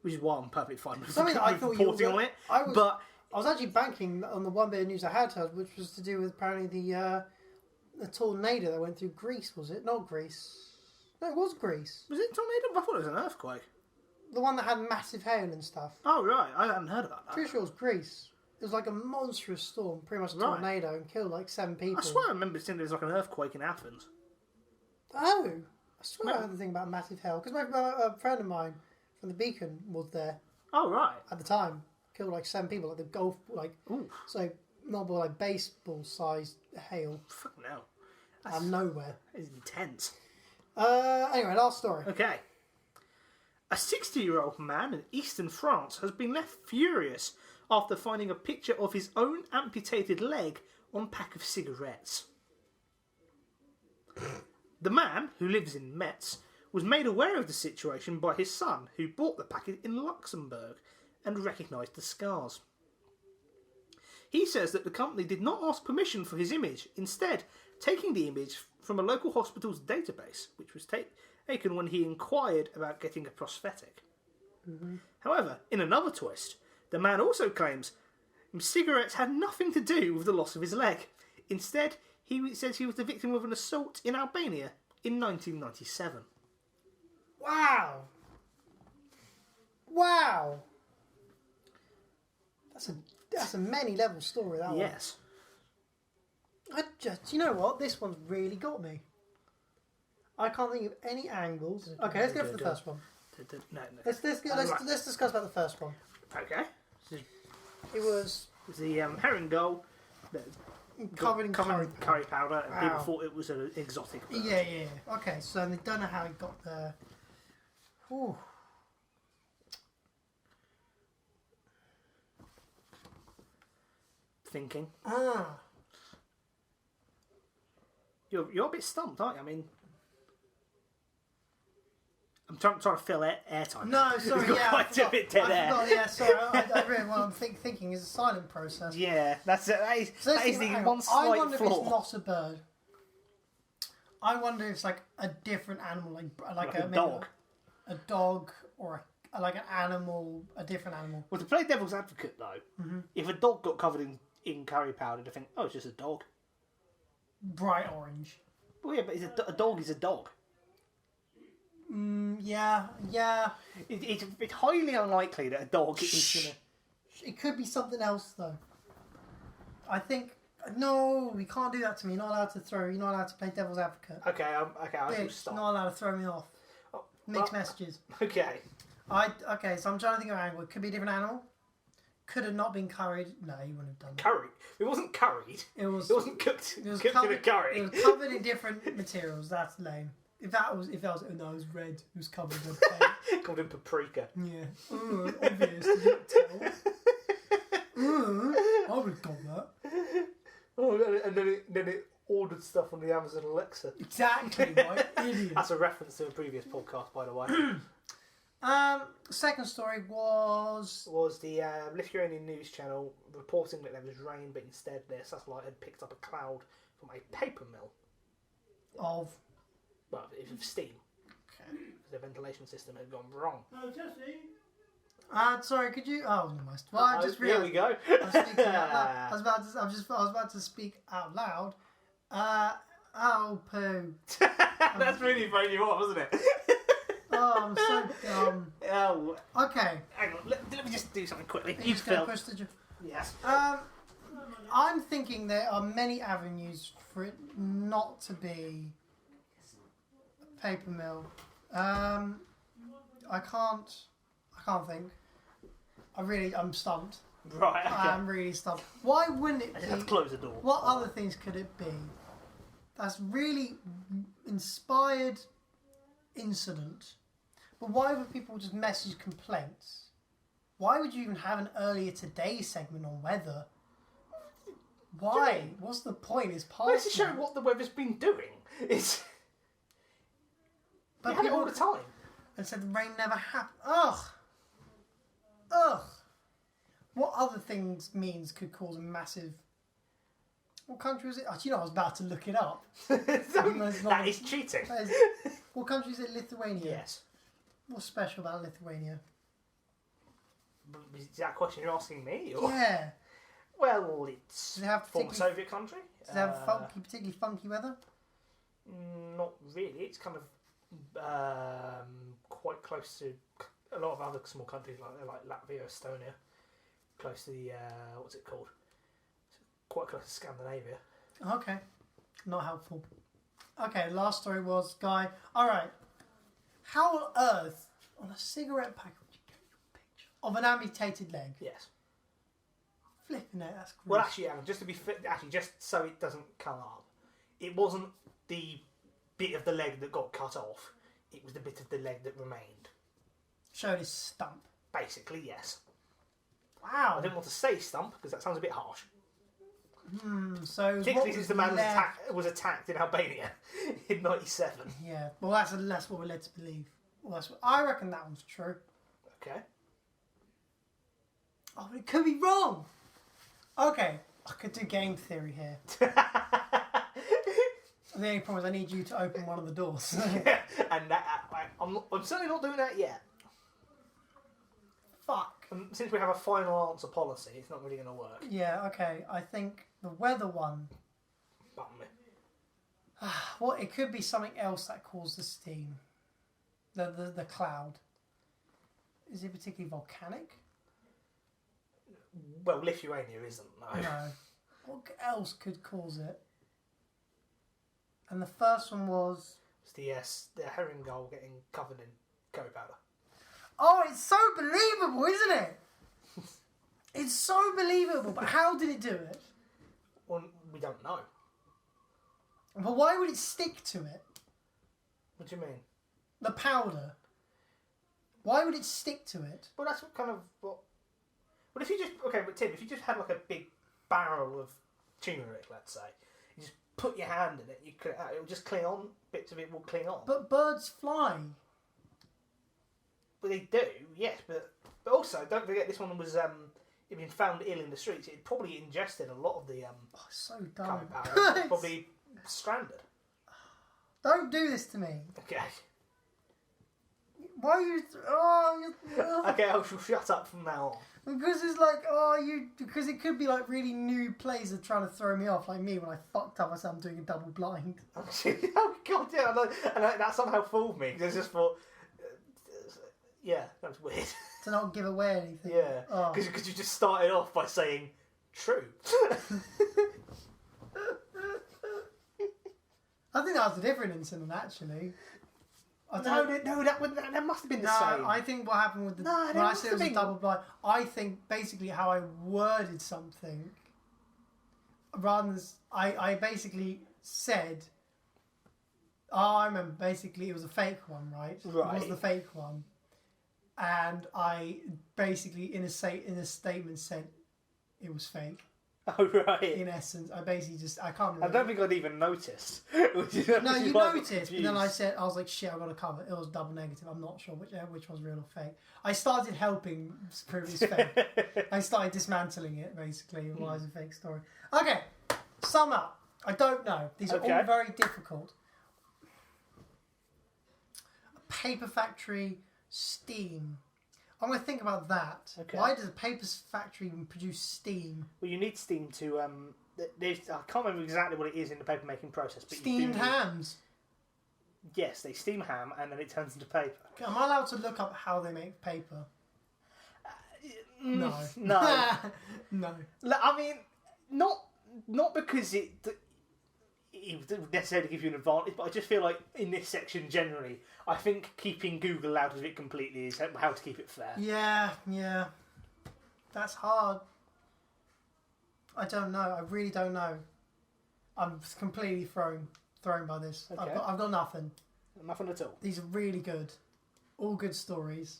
is why I'm perfectly fine with Something I thought you reporting were... on it. I was actually banking on the one bit of news I had heard, which was to do with apparently the tornado that went through Greece, was it? Not Greece. No, it was Greece. Was it a tornado? I thought it was an earthquake. The one that had massive hail and stuff. Oh, right. I hadn't heard about that. Pretty sure it was Greece. It was like a monstrous storm, pretty much a tornado, and killed like 7 people. I swear I remember seeing there was like an earthquake in Athens. Oh! I swear I heard the thing about massive hail. Because a friend of mine from the Beacon was there Oh, right. at the time. Killed like 7 people, like the golf, like... Ooh. So, not like baseball-sized hail Fucking hell. out of nowhere. That is intense. Anyway, last story. Okay. A 60-year-old man in eastern France has been left furious after finding a picture of his own amputated leg on a pack of cigarettes. The man, who lives in Metz, was made aware of the situation by his son, who bought the packet in Luxembourg and recognised the scars. He says that the company did not ask permission for his image, instead taking the image from a local hospital's database, which was taken when he inquired about getting a prosthetic. However, in another twist, the man also claims cigarettes had nothing to do with the loss of his leg. Instead, he says he was the victim of an assault in Albania in 1997. Wow! Wow! That's a many-level story, that one. Yes. You know what? This one's really got me. I can't think of any angles. Okay, let's go for the first one. No. Let's discuss about the first one. Okay. It was The herring gull covered in curry powder, and people Wow. thought it was an exotic bird. Yeah. Okay, so they don't know how it got there. Ooh. Thinking. Ah. You're a bit stumped, aren't you? I mean, I'm trying to fill airtime. No, sorry, You've got yeah. quite a bit dead air. Yeah, sorry. I really what I'm thinking is a silent process. Yeah, that is So the hang on. one I slight wonder if flaw. it's not a bird. I wonder if it's like a different animal, like a dog. a dog, or like an animal, a different animal. Well, to play devil's advocate though, if a dog got covered in curry powder, to think, oh, it's just a dog. Bright orange. Well, yeah, but a dog is a dog. Yeah. It's highly unlikely that a dog is gonna. It could be something else though. I think no, you can't do that to me. You're not allowed to throw. You're not allowed to play devil's advocate. Okay, I shall Bitch, stop. not allowed to throw me off. Oh, Mixed well, messages. Okay. Okay, so I'm trying to think of an angle. It could be a different animal. Could have not been curried. No, you wouldn't have done that. Curried. It wasn't curried. It It wasn't cooked. It was cooked covered, in a curry. It was covered in different materials. That's lame. If that was, no, it was red. It was covered in paint. Called him paprika. Yeah. Obvious. Did you tell? I would have got that. Oh, and then it ordered stuff on the Amazon Alexa. Exactly, right? Idiot. That's a reference to a previous podcast, by the way. Second story was the Lithuanian news channel reporting that there was rain, but instead their satellite had picked up a cloud from a paper mill. of. Well, it was steam. Okay. The ventilation system had gone wrong. Oh, Jesse. Sorry, could you? Oh, no, well, I just here we realised. go. I was about to speak out loud. Oh, poo. That's really throwing you off, wasn't it? Oh, I'm so dumb. Oh, Okay. hang on. Let me just do something quickly. You just go push the. Yes. I'm thinking there are many avenues for it not to be a paper mill. I can't think. I'm stumped. Right. Okay. I'm really stumped. Why wouldn't it I be? just have to close the door. What other things could it be? That's really inspired incident. But why would people just message complaints? Why would you even have an earlier today segment on weather? Why? What's the point? It's past. Well, it's to show now. what the weather's been doing. It's But you have it all people- the time. And said the rain never happened. Ugh. What other things means could cause a massive? What country is it? Oh, I was about to look it up. That is cheating. What country is it? Lithuania. Yes. What's special about Lithuania? Is that a question you're asking me? Or? Yeah. Well, it's Does it have former particularly- Soviet country. Does it have particularly funky weather? Not really. It's kind of quite close to a lot of other small countries like Latvia, Estonia. Close to the what's it called? Quite close to Scandinavia. Okay. Not helpful. Okay, last story was guy. Alright. How on earth, on a cigarette pack, would you get your picture of an amputated leg? Yes. Flipping it, that's gross. Well, actually, just to be fit, just so it doesn't come up, it wasn't the bit of the leg that got cut off. It was the bit of the leg that remained. Showed his stump. Basically, yes. Wow. I didn't want to say stump because that sounds a bit harsh. So it was Particularly what since the was man left- was attacked in Albania in '97. Yeah, well that's what we're led to believe. Well, I reckon that one's true. Okay. Oh, but it could be wrong. Okay, I could do game theory here. The only problem is I need you to open one of the doors. And I'm certainly not doing that yet. Fuck. And since we have a final answer policy, it's not really going to work. Yeah, okay. I think the weather one. Bum me. Well, it could be something else that caused the steam. The cloud. Is it particularly volcanic? Well, Lithuania isn't, no. No. What else could cause it? And the first one was. It's the herring gull getting covered in curry powder. Oh, it's so believable, isn't it? It's so believable, but how did it do it? Well, we don't know. But why would it stick to it? What do you mean? The powder. Why would it stick to it? Well, that's what kind of what. Well, if you just but Tim, if you just had like a big barrel of turmeric, let's say, you just put your hand in it, it'll just cling on. Bits of it will cling on. But birds fly. Well, they do, yes, but also don't forget this one was it'd been found ill in the streets. It probably ingested a lot of the Oh, so dumb. curry powder. It's probably stranded. Don't do this to me. Okay. Why are you? Oh, Okay, I shall shut up from now on. because it's like because it could be like really new players are trying to throw me off, like me when I fucked up. I said I'm doing a double blind. Oh god, yeah, and that somehow fooled me because I just thought Yeah, that was weird. To not give away anything. Yeah, Oh. because you just started off by saying true. I think that was a different incident, actually. That must have been the same. I think what happened with the... No, when that I must said it have was a been- double blind, I think basically how I worded something, rather than... I basically said... Oh, I remember. Basically, it was a fake one, right? Right. It was the fake one. And I basically, in a statement, said it was fake. Oh, right. In essence, I basically just... I can't remember. I don't think I'd even noticed. No, you noticed, but then I was like, shit, I got to cover. It was double negative. I'm not sure which one's real or fake. I started helping prove it's fake. I started dismantling it, basically. Why is a fake story? Okay, sum up. I don't know. These are all very difficult. A paper factory, steam. I'm going to think about that. Okay. Why does a paper factory produce steam? Well, you need steam to... I can't remember exactly what it is in the paper making process. But Steamed hams. Yes, they steam ham and then it turns into paper. Am I allowed to look up how they make paper? No. No. No. I mean, not because it would necessarily give you an advantage, but I just feel like in this section generally, I think keeping Google out of it completely is how to keep it fair. Yeah. That's hard. I don't know. I really don't know. I'm completely thrown by this. Okay. I've got nothing. Nothing at all. These are really good. All good stories.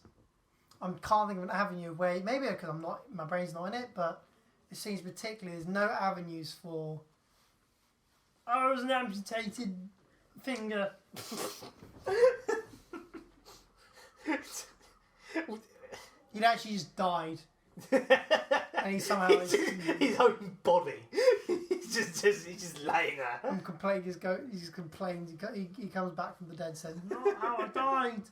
I can't think of an avenue where maybe because my brain's not in it, but it seems particularly there's no avenues for. Oh, it was an amputated finger. He'd actually just died, and he somehow his own body. he's just laying there. and complained. He just complains. He comes back from the dead, says, "Not how I died.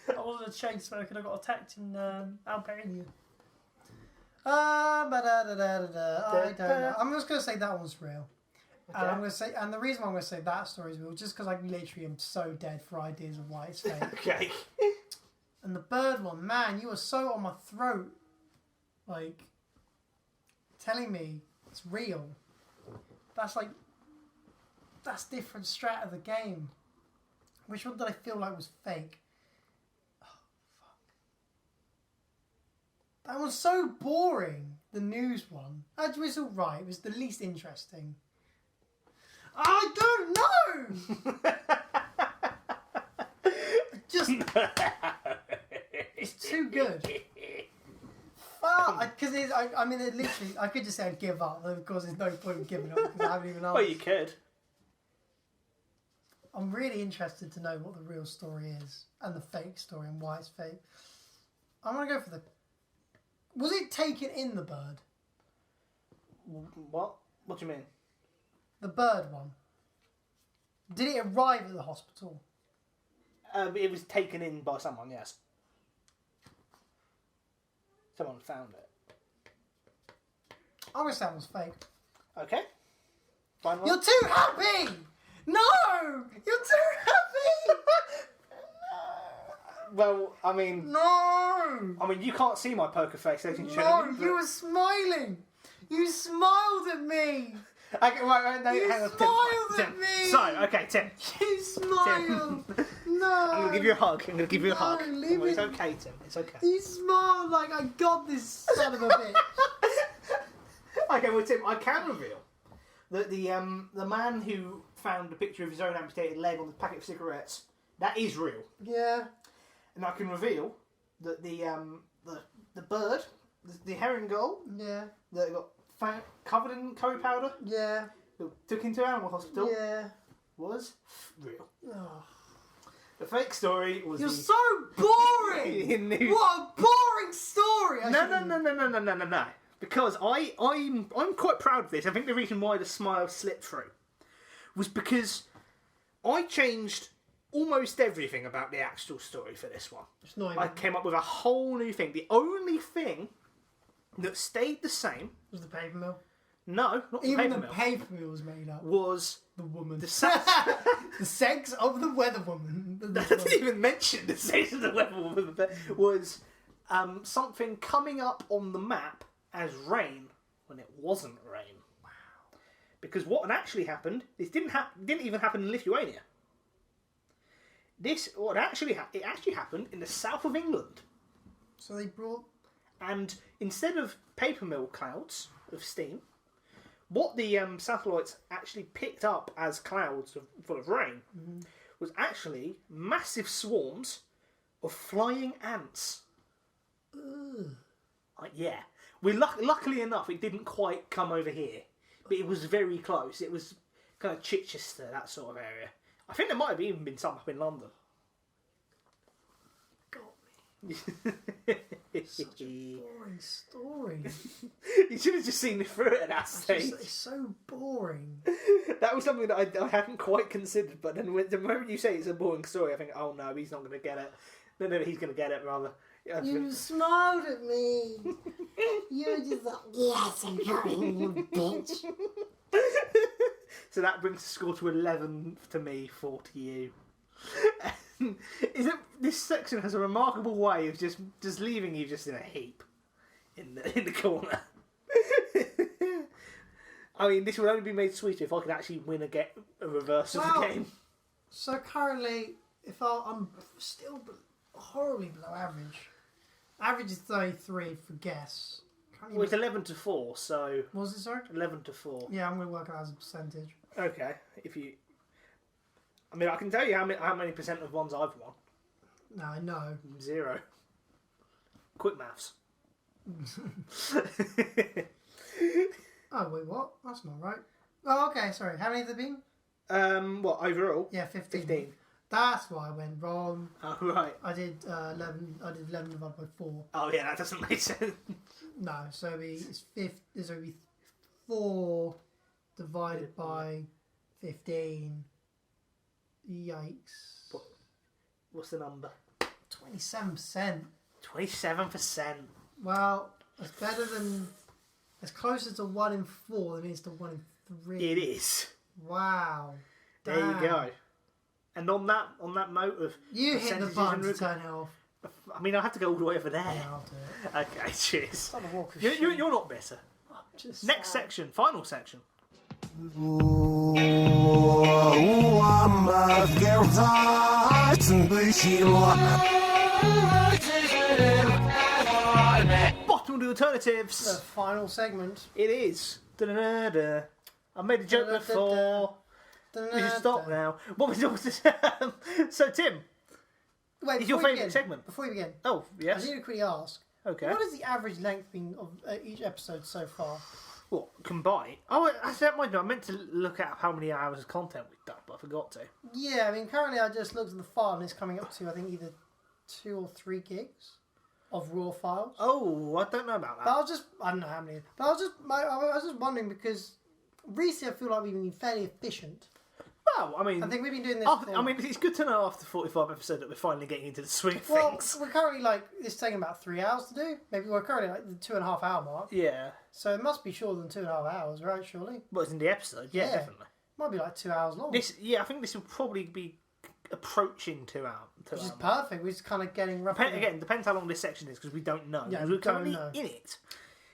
I wasn't a chain smoker. And I got attacked in Albania." I don't know. I'm just gonna say that one's real. Okay. And I'm gonna say, and the reason why I'm gonna say that story is real, just because I literally am so dead for ideas of why it's fake. Okay. And the bird one, man, you were so on my throat, like telling me it's real. That's different strat of the game. Which one did I feel like was fake? Oh, fuck. That was so boring. The news one. Actually, it was alright. It was the least interesting. I don't know! Just... It's too good. Because I mean, it literally, I could just say I'd give up. Of course, there's no point in giving up because I haven't even asked. Well, you could. I'm really interested to know what the real story is and the fake story and why it's fake. I'm gonna go for the. Was it taken in the bird? What? What do you mean? The bird one. Did it arrive at the hospital? It was taken in by someone. Yes. Someone found it. I'm gonna say that was fake. Okay. Fine one. You're too happy! No! You're too happy! Well, I mean... No! I mean, you can't see my poker face, ladies and No, gentlemen. you were smiling! You smiled at me! Okay, right, no, You hang on, smiled Tim. at me! So, okay, Tim. You smiled! No! I'm going to give you a hug. I'm going to give you a hug. leave It's it. okay, Tim. It's okay. You smiled like I got this son of a bitch. Okay, well, Tim, I can reveal that the man who found a picture of his own amputated leg on the packet of cigarettes, that is real. Yeah. And I can reveal that the bird, the herring gull, Yeah. that got found, covered in curry powder, Yeah. that took into animal hospital, Yeah. was real. Oh. The fake story was You're the... so boring! in the... What a boring story! No. Because I'm quite proud of this. I think the reason why the smile slipped through was because I changed almost everything about the actual story for this one. It's not I even... came up with a whole new thing. The only thing that stayed the same, Was the paper mill? no, not the Even paper the mill, paper mill was made up. was the woman. The sex... The sex of the weather woman. I didn't even mention the sex of the weather woman. Was something coming up on the map as rain when it wasn't rain. Wow. Because what had actually happened, this didn't even happen in Lithuania. It actually happened in the south of England. So they brought... And instead of paper mill clouds of steam, what the satellites actually picked up as clouds full of rain was actually massive swarms of flying ants. Ugh. Yeah. Luckily enough, it didn't quite come over here. But it was very close. It was kind of Chichester, that sort of area. I think there might have even been some up in London. Such a boring story. You should have just seen me through it at that stage. It's so boring. That was something that I hadn't quite considered, but then the moment you say it's a boring story, I think, oh no, he's not going to get it. No, he's going to get it, rather. You smiled at me. You were just like, yes, I'm boring, you bitch. So that brings the score to 11 to me, 4 to you. This section has a remarkable way of just leaving you just in a heap in the corner. I mean, this would only be made sweeter if I could actually win a reverse of the game. So currently, I'm still horribly below average. Average is 33 for guess. Well, it's 11 to 4, so... What was it, sorry? 11 to 4. Yeah, I'm going to work it out as a percentage. Okay, I mean, I can tell you how many percent of ones I've won. No, I know. 0. Quick maths. Oh, wait, what? That's not right. Oh, okay, sorry. How many have there been? What, overall? Yeah, 15. 15. That's why I went wrong. Oh, right. I did 11. I did 11 divided by 4. Oh, yeah, that doesn't make sense. No, so it's 4 divided by 15. Yikes. What's the number? 27%. 27%. Well, it's better than... It's closer to 1 in 4 than it is to 1 in 3. It is. Wow. There you go. And on that note of... You hit the button to turn it off. I mean, I have to go all the way over there. Yeah, I'll do it. Okay, cheers. It's not a walk of You're not better. Just Next section, final section. Bottom of the alternatives. The final segment. It is. Da-da-da-da. I made a joke before. We should stop now. What was So, Tim, Wait, is your before you favourite begin- segment? Before you begin, Oh, I yes. just need to quickly ask. Okay. What has the average length been of each episode so far? What, combined? Oh, that might be. I meant to look at how many hours of content we've done, but I forgot to. Yeah, I mean, currently I just looked at the file and it's coming up to, I think, either 2 or 3 gigs of raw files. Oh, I don't know about But that. I don't know how many. But I was just wondering because recently I feel like we've been fairly efficient. Well, I mean... I think we've been doing this I mean, it's good to know after 45 episodes that we're finally getting into the swing of things. We're currently it's taking about 3 hours to do. Maybe we're currently the 2.5 hour mark. Yeah. So it must be shorter than 2.5 hours, right? Surely. Well, it's in the episode. Yeah, Yeah. definitely. Might be 2 hours long. I think this will probably be approaching 2 hours. Which is perfect. We're just kind of getting roughly. Again, depends how long this section is because we don't know. Yeah, we're we don't currently know. in it.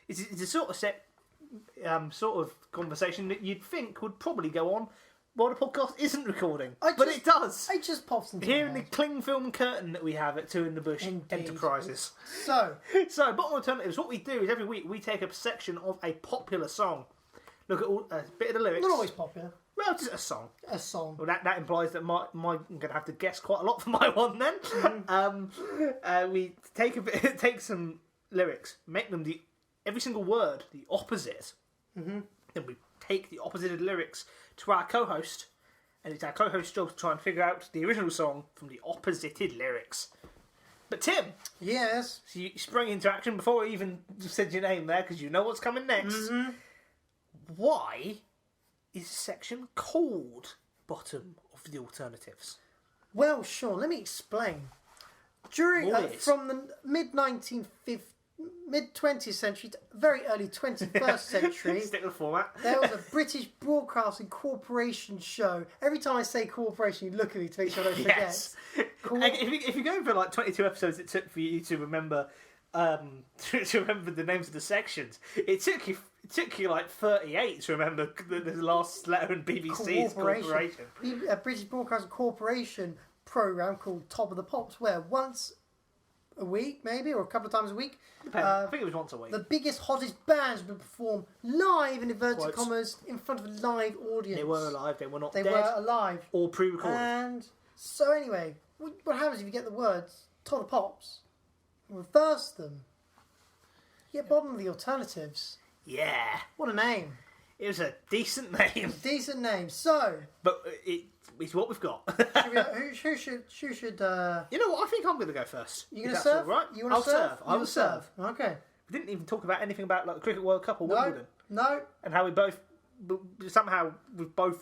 It's a sort of conversation that you'd think would probably go on while the podcast isn't recording, but it does. It just pops into Here my in the head. cling film curtain that we have at Two in the Bush Indeed. Enterprises. So, Bottom alternatives. What we do is every week we take a section of a popular song, look at a bit of the lyrics. not always popular. Well, just a song. A song. Well, that implies that I'm going to have to guess quite a lot for my one then. We take some lyrics, make them every single word the opposite. Mm-hmm. Then we take the opposited lyrics to our co-host, and it's our co-host's job to try and figure out the original song from the opposited lyrics. But Tim, Yes. so you sprung into action before I even said your name there because you know what's coming next. Mm-hmm. Why is the section called Bottom of the Alternatives? Well, Shaun, let me explain. During Always. from the mid 1950s mid-20th century to very early 21st century, Stick with the format. there was a British Broadcasting Corporation show. Every time I say corporation, you look at me to make sure I don't forget. Yes. If you're going for like 22 episodes it took for you to remember to remember the names of the sections, it took you like 38 to remember the last letter in BBC's corporation. A British Broadcasting Corporation programme called Top of the Pops, where once a week, maybe, or a couple of times a week, I think it was once a week. the biggest, hottest bands would perform live, in inverted Quotes. commas, in front of a live audience. They were alive, they were not They dead were alive. or pre-recorded. And so anyway, what happens if you get the words Top of the Pops, reverse them, you get bottom of the alternatives. Yeah. What a name. It was a decent name. Decent name. So, But it's what we've got. who should You know what? I think I'm going to go first. you If going to that's serve? all right. You want I'll to serve? serve. I You will serve. Okay. We didn't even talk about anything about like the Cricket World Cup or No, Wimbledon no. and how we both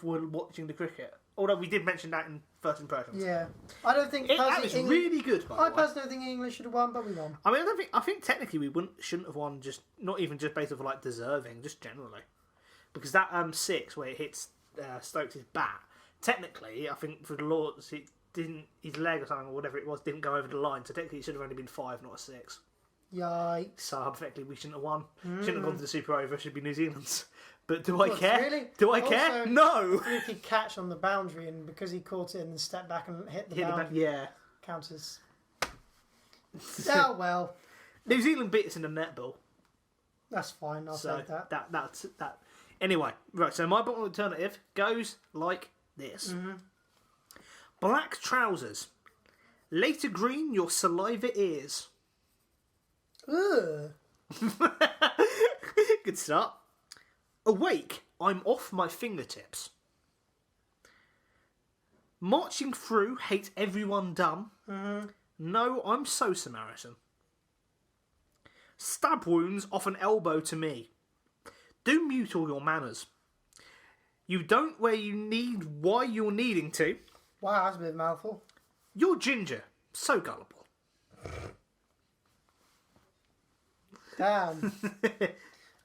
were watching the cricket. Although we did mention that in first impressions. Yeah. I don't think That personally was England, really good. By I the way. personally don't think England should have won, but we won. I mean, I think technically we shouldn't have won. Just not even just based off like deserving, just generally, because that six where it hits Stokes' bat. Technically, I think for the Lords, it didn't. His leg or something or whatever it was didn't go over the line. So technically, it should have only been 5, not a 6. Yikes. So hypothetically, we shouldn't have won. Shouldn't have gone to the Super Over. It should be New Zealand's. But do I What, care? really? Do I Also, care? No. Fluky catch on the boundary, and because he caught it and then stepped back and hit the boundary, Yeah. counts as. Oh well, New Zealand beat us in the netball. that's fine. I'll So take that. that's that. Anyway, right. So my bottom alternative goes like this: black trousers, later green your saliva ears. Ugh. Good start. Awake, I'm off my fingertips. Marching through, hate everyone dumb. No, I'm so Samaritan. Stab wounds off an elbow to me. Do mute all your manners. You don't where you need, why you're needing to. Wow, that's a bit of a mouthful. You're ginger, so gullible. Damn.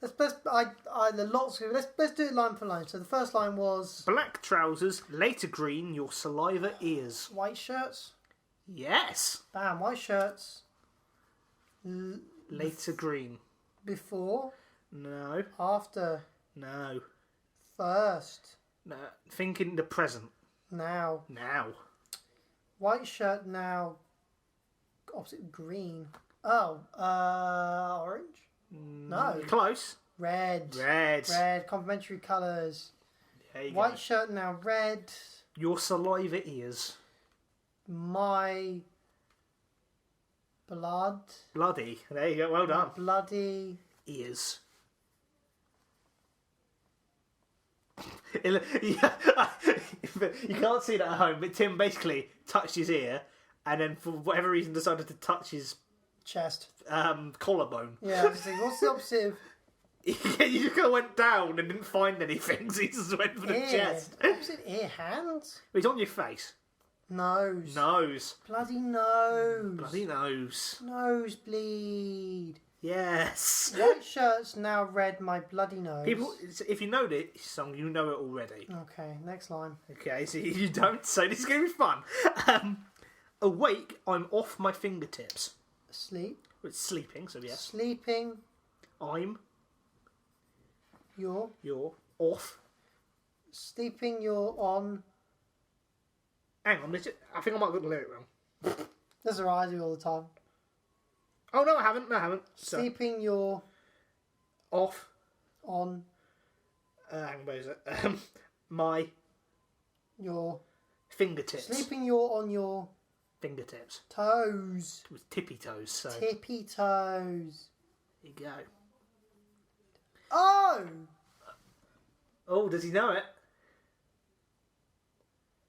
Let's do it line for line. So the first line was Black trousers, later green, your saliva ears. white shirts. Yes. Bam, white shirts. Later green. Before, No. after, No. first, No. Think in the present. now. Now. White shirt now. Opposite green. Oh, orange. No. Close. Red. Red. Red. Complementary colours. There you White go. shirt now red. Your saliva ears. My blood. Bloody. There you go. Well done. Bloody. Ears. You can't see that at home, but Tim basically touched his ear and then for whatever reason decided to touch his Chest. collarbone. Yeah, I was thinking, what's the opposite of You just kind of went down and didn't find anything, so you just went for the ear? chest. Opposite ear? Hands? It's on your face. Nose. Nose. Bloody nose. Bloody nose. Nosebleed. Yes. White shirts now red. My bloody nose. People, if you know this song, you know it already. Okay, next line. Okay, so you don't, so this is going to be fun. Awake, I'm off my fingertips. Sleep. It's sleeping, so yes. Sleeping. I'm, You're. off. Sleeping. You're on. Hang on, I think I might have got the lyric wrong. That's alright, I do all the time. Oh, no, I haven't. So, Sleeping. You're off. on. Hang on, where is it? My Your. fingertips. Sleeping. You're on your Fingertips. toes. With tippy toes, so Tippy toes. there you go. Oh! Oh, does he know it?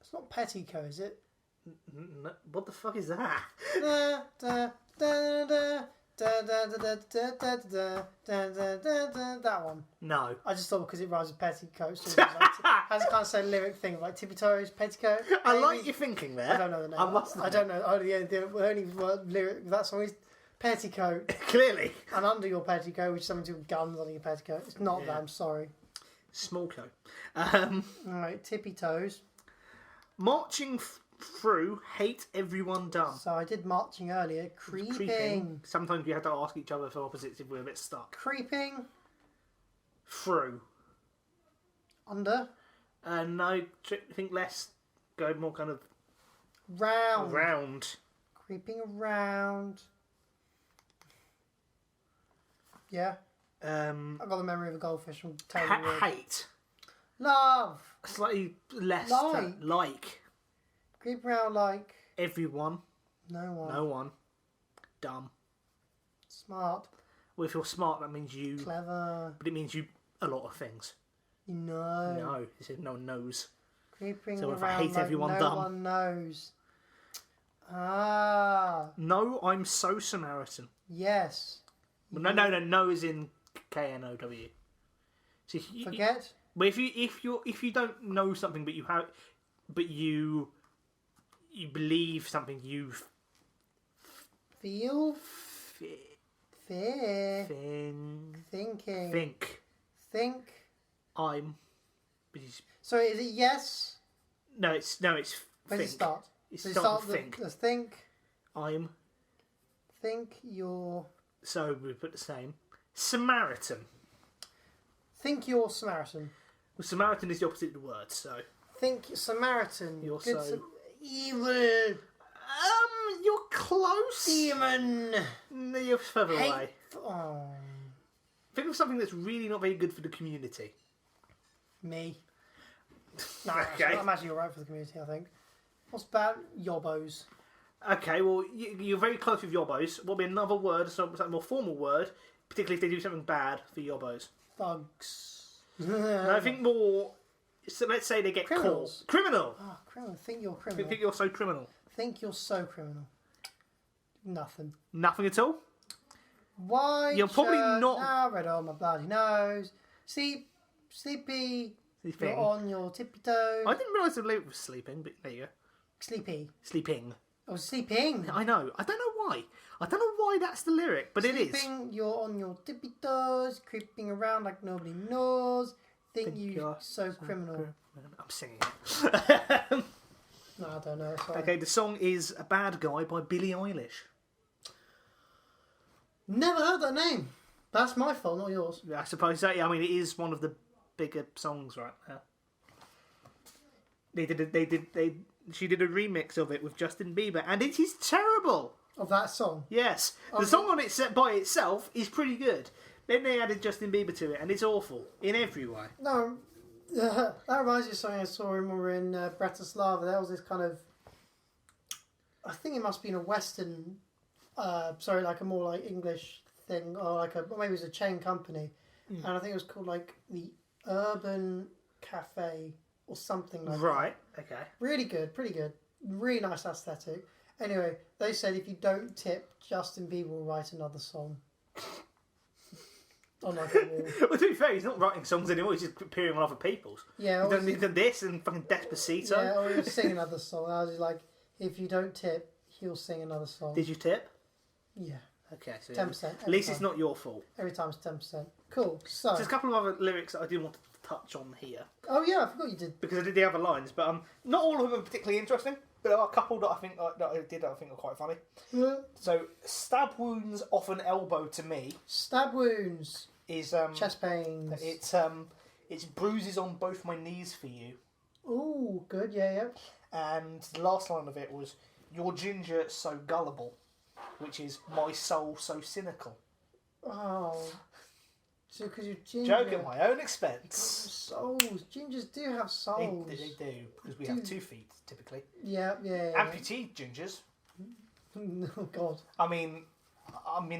It's not petticoat, is it? No, what the fuck is that? Da, da, da, da, da, da, da, da, da, da, da, da, da, da, that one. No. I just thought because it rhymes with petticoat, so it was like, has a kind of same lyric thing like tippy toes, petticoat. I maybe? like your thinking there. I don't know the name. I must I don't know. Oh, the only lyric of that song is petticoat. Clearly. And under your petticoat, which is something to do with guns under your petticoat. It's not that, I'm sorry. Small coat. Alright, tippy toes. Marching through, hate everyone dumb. So I did marching earlier. Creeping. Sometimes we have to ask each other for opposites if we're a bit stuck. Creeping. Through. Under. No, think less. Go more kind of Round. round. Creeping around. Yeah. I've got the memory of a goldfish from Terrible Word. Hate. Love. Slightly less. Like. Creep around like. Everyone. No one. No one. Dumb. Smart. Well, if you're smart, that means you. Clever. But it means you a lot of things. You know. No, it says no one knows. Creeping So if around I hate like everyone no dumb. one knows. Ah. No, I'm so Samaritan. Yes. Well, no is in KNOW. So Forget. But if you don't know something, but you believe something, you Feel. Fear. Thinking. Think. I'm. So is it yes? No, it's Where does think. it start? It So you starts start with think. the think. I'm. Think you're. So we put the same. Samaritan. Think you're Samaritan. Well, Samaritan is the opposite of the word, so. Think Samaritan. You're Good so- evil. You're close. Demon. No, you're further away. Oh, Think of something that's really not very good for the community. me. No, Okay. I'm actually alright for the community, I think. What's about yobbos? Okay, well, you're very close with yobbos. What would be another word, something more formal word, particularly if they do something bad for yobbos? Thugs. No, I think more. So let's say they get Criminals. caught. Criminal. Oh, criminal. Think you're criminal. Think you're so criminal. Think you're so criminal. Nothing. Nothing at all. White You're probably shirt, not- now red on my bloody nose. Sleepy. Sleeping. You're on your tippy toes. I didn't realise the lyric was sleeping, but there you go. Sleepy. Sleeping. Oh, sleeping. I know. I don't know why. I don't know why that's the lyric, but it is. Sleeping, you're on your tippy toes, creeping around like nobody knows. Think You're you so criminal. I'm singing. No, I don't know. Sorry. Okay, the song is "A Bad Guy" by Billie Eilish. Never heard that name. That's my fault, not yours. I suppose so. Yeah, I mean, it is one of the bigger songs right now. She did a remix of it with Justin Bieber, and it is terrible. Of that song. Yes, the song on it by itself is pretty good. Then they added Justin Bieber to it, and it's awful in every way. No, that reminds me of something I saw when we were in Bratislava. There was this kind of, I think it must have been a Western, like a more like English thing, or maybe it was a chain company, and I think it was called like the Urban Cafe or something like that. Right. Okay. Really good, pretty good, really nice aesthetic. Anyway, they said if you don't tip, Justin Bieber will write another song. On like a wall. Well, to be fair, he's not writing songs anymore. He's just appearing on other people's. Yeah, He's done this and fucking Despacito. yeah, or he'll sing another song. I was just like, if you don't tip, he'll sing another song. Did you tip? Yeah, Okay, so 10%. at least it's not your fault. Every time it's 10%. Cool. So, There's a couple of other lyrics that I do want to touch on here oh yeah, I forgot you did. because I did the other lines, but not all of them are particularly interesting. But there are a couple that I think are quite funny. So, stab wounds off an elbow to me Stab wounds, is chest pains. it's bruises on both my knees for you. Ooh, good. Yeah. And the last line of it was, "Your ginger so gullible," which is "my soul so cynical." Oh, so because you're ginger. Joke at my own expense. Souls. Gingers do have souls. They do, because we have 2 feet typically. Yeah. Amputee gingers. Oh God. I mean,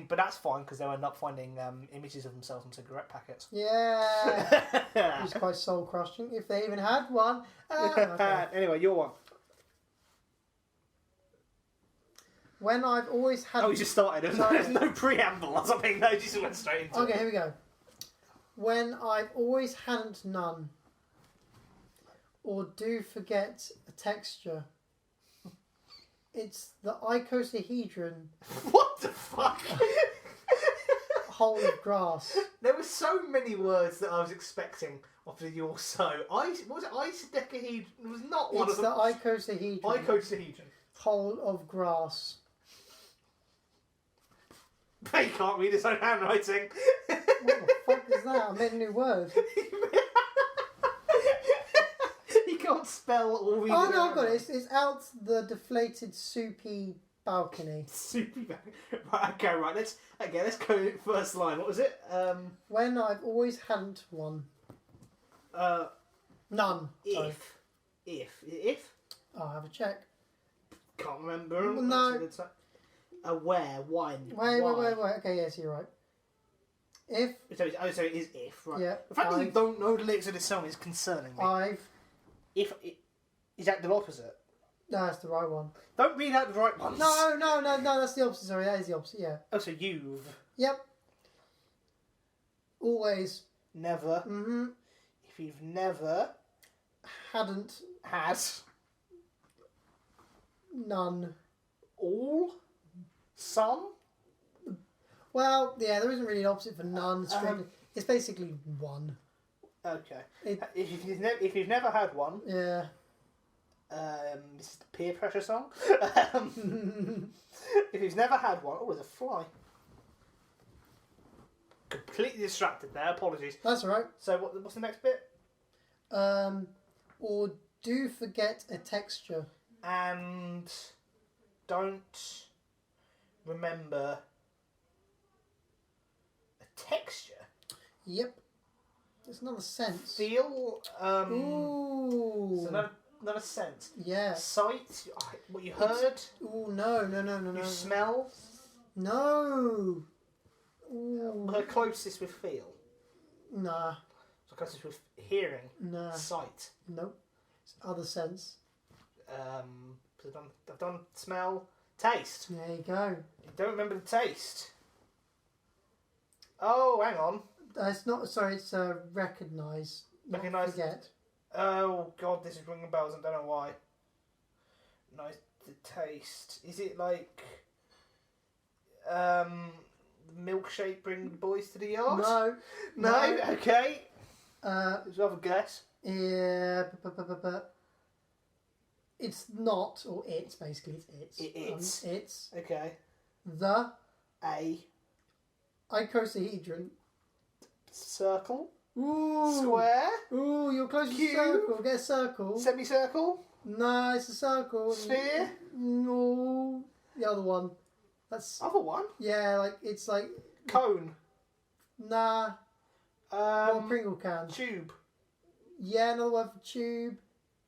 but that's fine because they'll end up finding images of themselves on cigarette packets. Yeah. It's quite soul crushing if they even had one. Okay. Anyway, your one. When I've always had. Oh, you just started. There's no preamble or something. No, you just went straight into Okay, it. here we go. When I've always hadn't none, or do forget a texture, it's the icosahedron. What? the fuck? Whole of grass. There were so many words that I was expecting after your so. What was it? Icodecahedron? It was not one It's of the them. icosahedron. Icosahedron. Whole of grass. He can't read his own handwriting. What the fuck is that? I made a new word. He can't spell or read. Oh his no, own I've got it. It's out the deflated soupy balcony. Super bad. Right, okay, right. Let's go first line. What was it? When I've always hadn't one. None. Sorry. If. I'll have a check. Can't remember. No. Where? When? Wait. Why. Okay, yes, you're right. If So it is if, right? Yeah, The fact that you don't know the lyrics of this song is concerning me. I've... Is that the opposite? No, that's the right one. Don't read out the right ones. No, that's the opposite. Sorry, that is the opposite, yeah. Oh, so you've Yep. Always. never. Mm-hmm. If you've never Hadn't. had None. all, some. Well, yeah, there isn't really an opposite for none. Strictly. It's basically one. Okay. It- If you've never had one, Yeah. this is the peer pressure song. If you've never had one, oh, there's a fly. Completely distracted there. Apologies. That's all right. So what's the next bit? Or do forget a texture. And don't remember a texture. Yep. There's another sense. Feel. Ooh. So another sense. Yeah. Sight. What you heard. Ooh, no. You smell. No. Ooh. The closest with feel. Nah. So closest with hearing. Nah. Sight. Nope. It's other sense. I've done smell, taste. There you go. You don't remember the taste. Oh, hang on. It's not. Sorry, it's recognise. Not Recognise. Forget. Oh God, this is ringing bells. I don't know why. Nice, the taste. Is it like milkshake bring the boys to the yard? No. No. Okay. But Let's have a guess. yeah. But it's not, or it's basically it's. It's. It's Okay. the A icosahedron. circle. Ooh. Square. Ooh, you're close to Cube. circle. Get a circle. Semicircle. No, it's a circle. Sphere. No, the other one. That's Other one. yeah, like it's like Cone. nah. Or Pringle can. Tube. Yeah, another word for tube.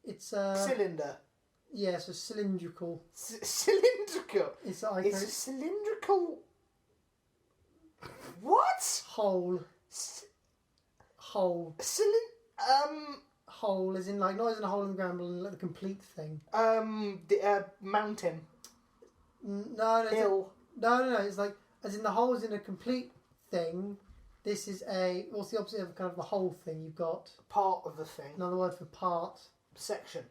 It's Cylinder. yeah, so cylindrical. Cylindrical. It's like It's a cylindrical. What? hole. Hole. Hole is in like not as in a hole in the ground, but like the complete thing. The mountain. No, Hill. no. It's like as in the hole is in a complete thing. This is a what's the opposite of kind of the whole thing? You've got Part of the thing. another word for part. Section.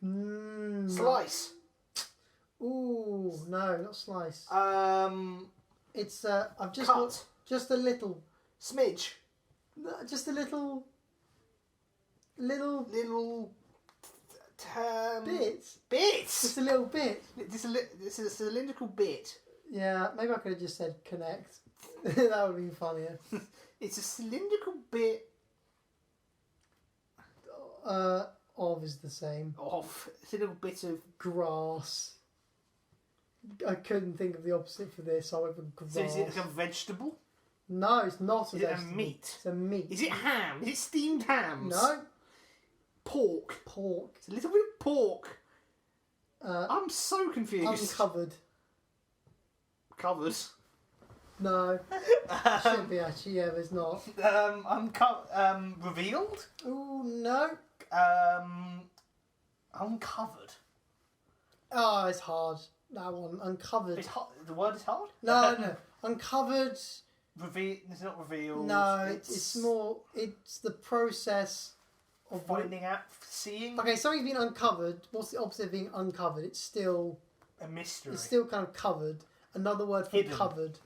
No. Slice. Ooh, no, not slice. It's I've just Cut. got just a little, Smidge. just a little Little. bit. Bits. Just a little bit. This is a cylindrical bit. Yeah, maybe I could have just said connect. that would have been funnier. It's a cylindrical bit Of is the same. of. It's a little bit of. Grass. I couldn't think of the opposite for this. I went for grass. So is it like a vegetable? No, it's not a Is it a vegetable. meat? It's a meat. Is it ham? Is it steamed hams? No. Pork. Pork. It's a little bit of pork. Uh, I'm so confused. uncovered. Covered. No. Should be actually, yeah, but it's not. Revealed. Ooh, no. Uncovered. Oh, it's hard. That one. Uncovered. It's hard. The word is hard. No. Uncovered. It's not revealed. No, it's more. It's the process of finding out, seeing. Okay, something's been uncovered. What's the opposite of being uncovered? It's still. A mystery. It's still kind of covered, another word for Hidden. covered.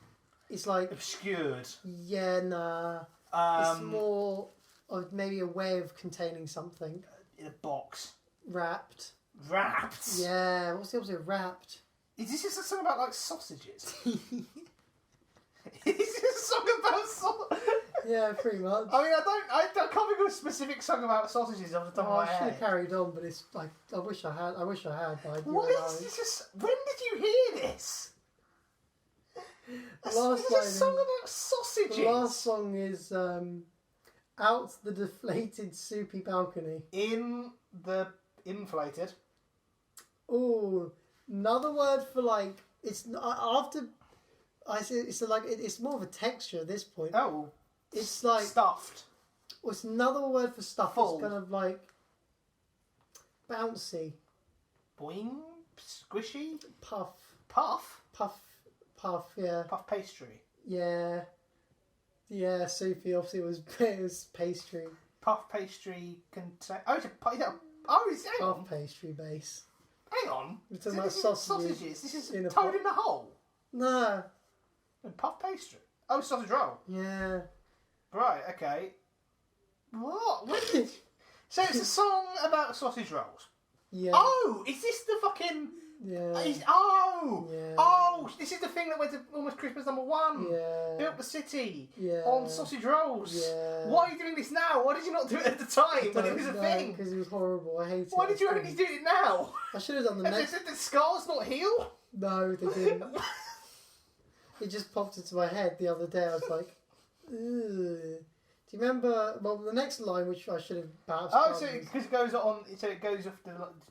It's like Obscured. yeah, nah. It's more of maybe a way of containing something. In a box. Wrapped. Wrapped. Yeah. What's the opposite of wrapped? Is this just a song about like sausages? Is this a song about sausages? Yeah, pretty much. I mean, I can't think of a specific song about sausages off the top of my I should head. have carried on, but it's like I wish I had. But I do What know. is this? When did you hear this? This last is a line song is- about sausages. The last song is "Out the Deflated Soupy Balcony." In the inflated. Oh, another word for like it's after. I say it's like it's more of a texture at this point. Oh, It's like stuffed. what's another word for stuff? Full. It's kind of like bouncy, Boing. Squishy. puff, Puff. puff, puff. Yeah, Puff pastry. yeah, yeah. Soupy obviously it was pastry, Puff pastry contain. Oh, hang puff on. pastry base. Hang on. We're talking So about this isn't sausages This is in a toad pot. in the hole. No, And puff pastry. Oh, sausage roll. yeah. Right. Okay. What? When did... So it's a song about sausage rolls. Yeah, Oh, is this the fucking? yeah, Yeah. Oh! This is the thing that went to almost Christmas #1. yeah, Built the city yeah. on sausage rolls. Yeah. Why are you doing this now? Why did you not do it at the time when it was a thing? Because it was horrible. I hated it. Why did you only do it now? I should have done the Has next. the scars not heal? No, they didn't. It just popped into my head the other day. I was like, ugh. Do you remember? Well, the next line, which I should have perhaps Oh, done, so was because it goes on, so it goes off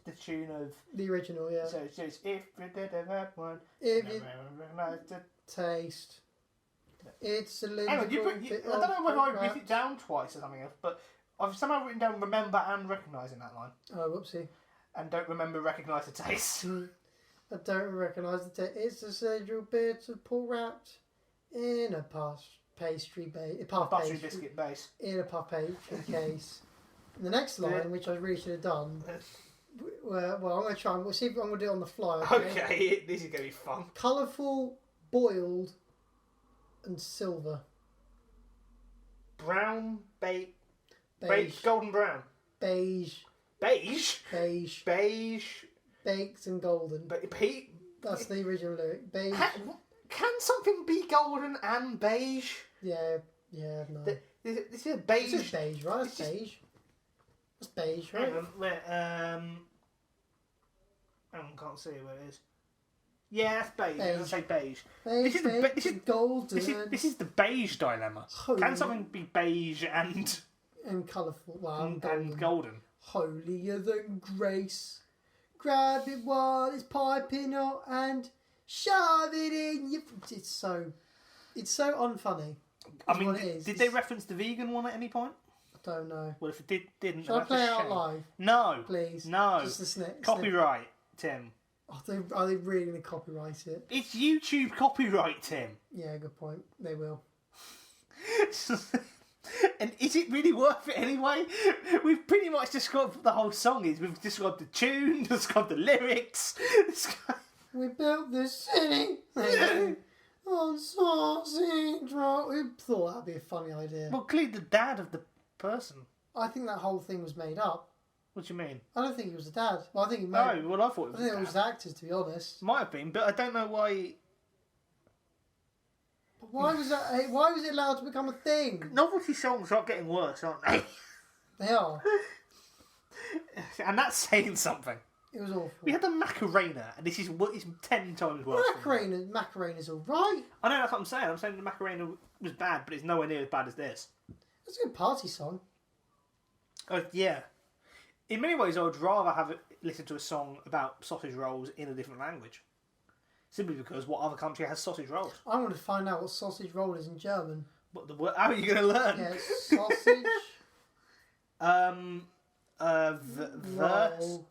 the tune of. the original, yeah. So it's just if we did that one. If you Recognise the- taste, it's a little. Hang on, I don't know whether I wrote it down twice or something else, but I've somehow written down remember and recognise in that line, Oh, whoopsie. and don't remember recognise the taste. I don't recognise the taste. It's a little bit of pork wrapped in a pastry base. Puff Buttery pastry. biscuit base. In a puff pastry case. And the next line, which I really should have done. Well, I'm going to try and we'll see if I'm going to do it on the fly. Okay, this is going to be fun. Colourful, boiled, and silver. Brown, beige, Beige. golden brown. Beige. Beige? Beige. Beige. Baked and golden. But Pete, That's the original lyric. Beige. can something be golden and beige? Yeah, no. This is a beige. This is beige, right? That's It's just- beige. That's beige, right? Hang on, wait, can't see where it is. Yeah, that's beige. Beige. I'll say beige. Beige, This is the beige, be- this is- and golden, This is the beige dilemma. Holy- Can something be beige and and colourful. Well, and golden? Holier than grace. Grab it while it's piping hot and shove it in your... It's so unfunny. I mean, what it is. did they reference the vegan one at any point? I don't know. Well, if it didn't, Shall I that's play a it out shame. live, No, please? no. Just a snip. Copyright, Tim. Are they really going to copyright it? It's YouTube copyright, Tim. Yeah, good point. They will. And is it really worth it anyway? We've pretty much described what the whole song is. We've described the tune, described the lyrics. We built this city on sausage roll. We thought that'd be a funny idea. Well, clearly the dad of the person. I think that whole thing was made up. What do you mean? I don't think he was the dad. Well, I think he No, made. well, I thought it I was think the it was dad. the actors, to be honest. Might have been, but I don't know why. But why was that? Why was it allowed to become a thing? Novelty songs are getting worse, aren't they? They are. And that's saying something. It was awful. We had the Macarena, and this is 10 times worse. than Macarena's all right. I know, that's what I'm saying. I'm saying the Macarena was bad, but it's nowhere near as bad as this. It's a good party song. Oh, yeah. In many ways, I would rather listen to a song about sausage rolls in a different language. Simply because what other country has sausage rolls? I want to find out what sausage roll is in German. How are you going to learn? Yeah, it's sausage roll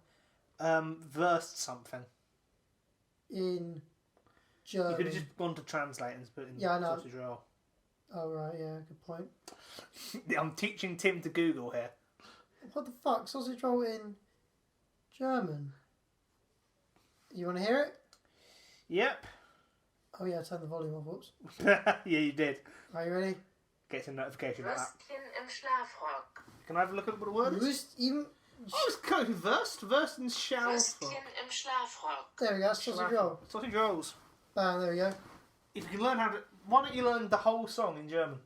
Verst something. in You could German. have just gone to translate and put in Yeah, I know. sausage roll. Oh right, yeah, good point. I'm teaching Tim to Google here. What the fuck? Sausage roll in German. You want to hear it? Yep. Oh yeah, turn the volume off. Whoops. Yeah, you did. Are you ready? Get a notification about that. Würstchen im Schlafrock. Can I have a look at what the word is? Roost even. Oh, it's close. Wurst and Shaun. Würstchen im Schlafrock. There we go. Sausage roll. Sausage rolls. Bam. There we go. If you can learn how to... Why don't you learn the whole song in German?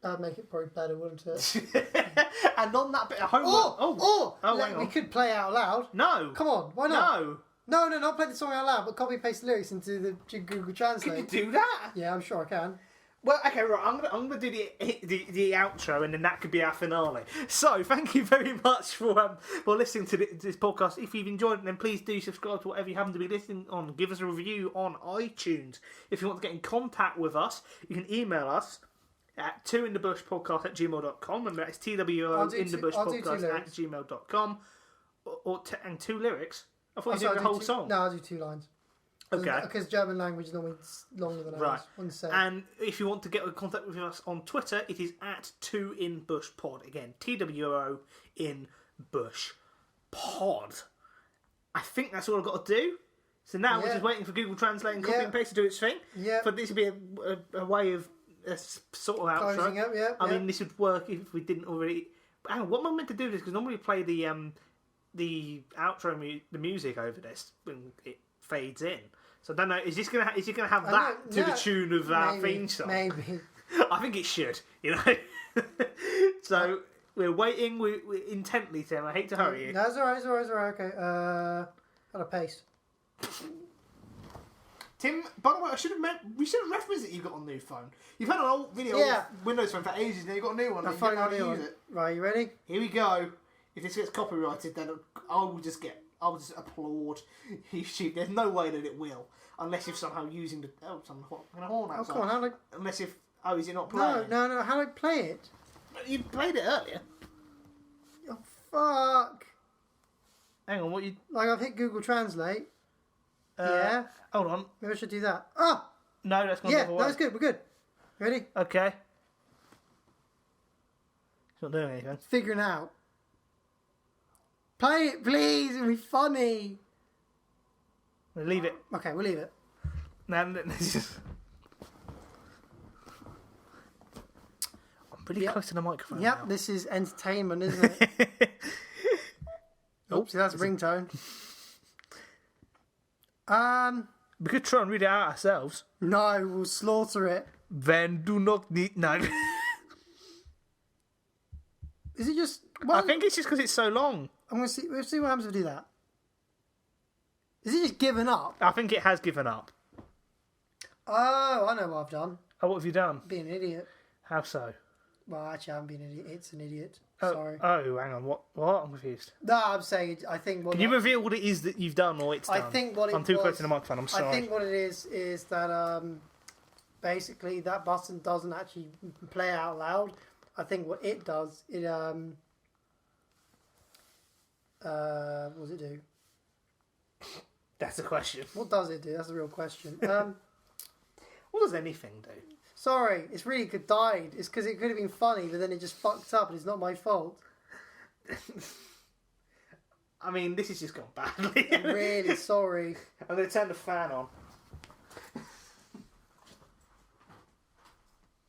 That'd make it probably better, wouldn't it? And on that bit of homework... Hang We on. could play out loud. No. Come on, why not? No. No, not play the song out loud, but copy and paste the lyrics into the Google Can Translate. you do that? Yeah, I'm sure I can. Well, okay, right. I'm gonna do the outro, and then that could be our finale. So, thank you very much for listening to this podcast. If you've enjoyed it, then please do subscribe to whatever you happen to be listening on. Give us a review on iTunes. If you want to get in contact with us, you can email us at twointhebushpodcast@gmail.com, and that's twointhebushpodcast@gmail.com. And 2 lyrics. I thought you did the whole song. No, I'll do 2 lines. Okay. Because German language is normally longer than ours. Right. And if you want to get in contact with us on Twitter, it is at 2inbushpod. Again, TWO in Bush Pod. I think that's all I've got to do. So now we're just waiting for Google Translate and copy and paste to do its thing. Yeah. For this to be a way of a sort of outro. Closing up, I mean, this would work if we didn't already... Hang on, what am I meant to do this? Because normally we play the outro, the music over this when it fades in. So I don't know. Is he gonna have that to the tune of our theme song? Maybe. I think it should. So we're waiting. We're intently, Tim. I hate to hurry you. No, it's alright. Okay. Gotta paste. Tim, by the way, we should have referenced that you've got a new phone. You've had an old video Windows phone for ages, now you've got a new one. I finally got a new one. Right, you ready? Here we go. If this gets copyrighted, then I'll just applaud YouTube. There's no way that it will, unless if somehow using the horn outside. Come on, Unless if is it not playing? No. How do I play it? You played it earlier. Oh fuck! Hang on, what you? Like I've hit Google Translate. Yeah. Hold on. Maybe I should do that. Oh. No, that's not. Yeah, that's good. We're good. Ready? Okay. It's not doing anything. Figuring it out. Play it, please. It'll be funny. We'll leave it. Okay, we'll leave it. I'm pretty close to the microphone. Yep, now. this is entertainment, isn't it? Oops, that's a ringtone. We could try and read it out ourselves. No, we'll slaughter it. Then do not need... No. Is it just... I think it's just because it's so long. We'll see what happens if we do that. Is it just given up? I think it has given up. Oh, I know what I've done. Oh, what have you done? Being an idiot. How so? Well, actually, I haven't been an idiot. It's an idiot. Oh, Sorry. Oh, hang on. What? I'm confused. No, I'm saying, I think... Can you reveal what it is that you've done or it's done? I think what it I'm too was, close to the microphone. I'm sorry. I think what it is that basically that button doesn't actually play out loud. I think what it does, what does it do? That's the question. What does it do? That's the real question. What does anything do? Sorry, it's really good died. It's because it could have been funny, but then it just fucked up and it's not my fault. I mean, this has just gone badly. I'm really sorry. I'm going to turn the fan on.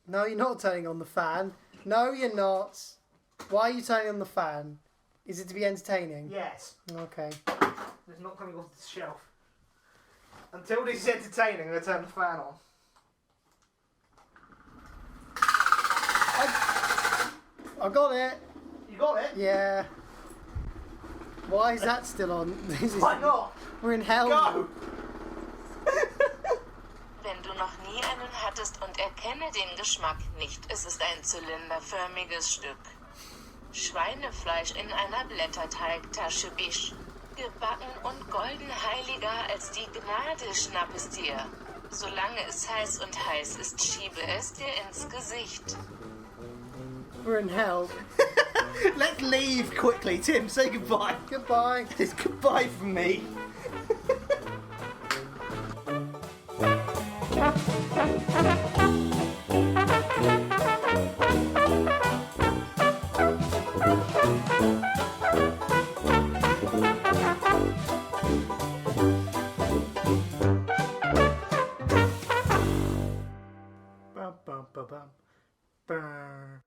No, you're not turning on the fan. No, you're not. Why are you turning on the fan? Is it to be entertaining? Yes. Okay. It's not coming off the shelf. Until this is entertaining, I'm going to turn the fan on. I got it. You got it? Yeah. Why is that still on? Why not? We're in hell. Go! Wenn du noch nie einen hattest und erkenne den Geschmack nicht, es ist ein zylinderförmiges Stück. Schweinefleisch in einer Blätterteigtasche Beige. Gebacken und golden heiliger als die Gnade schnapp es dir. Solange es heiß und heiß ist, schiebe es dir ins Gesicht. We're in hell. Let's leave quickly. Tim, say goodbye. Goodbye. It's goodbye from me. ba bum. Brr.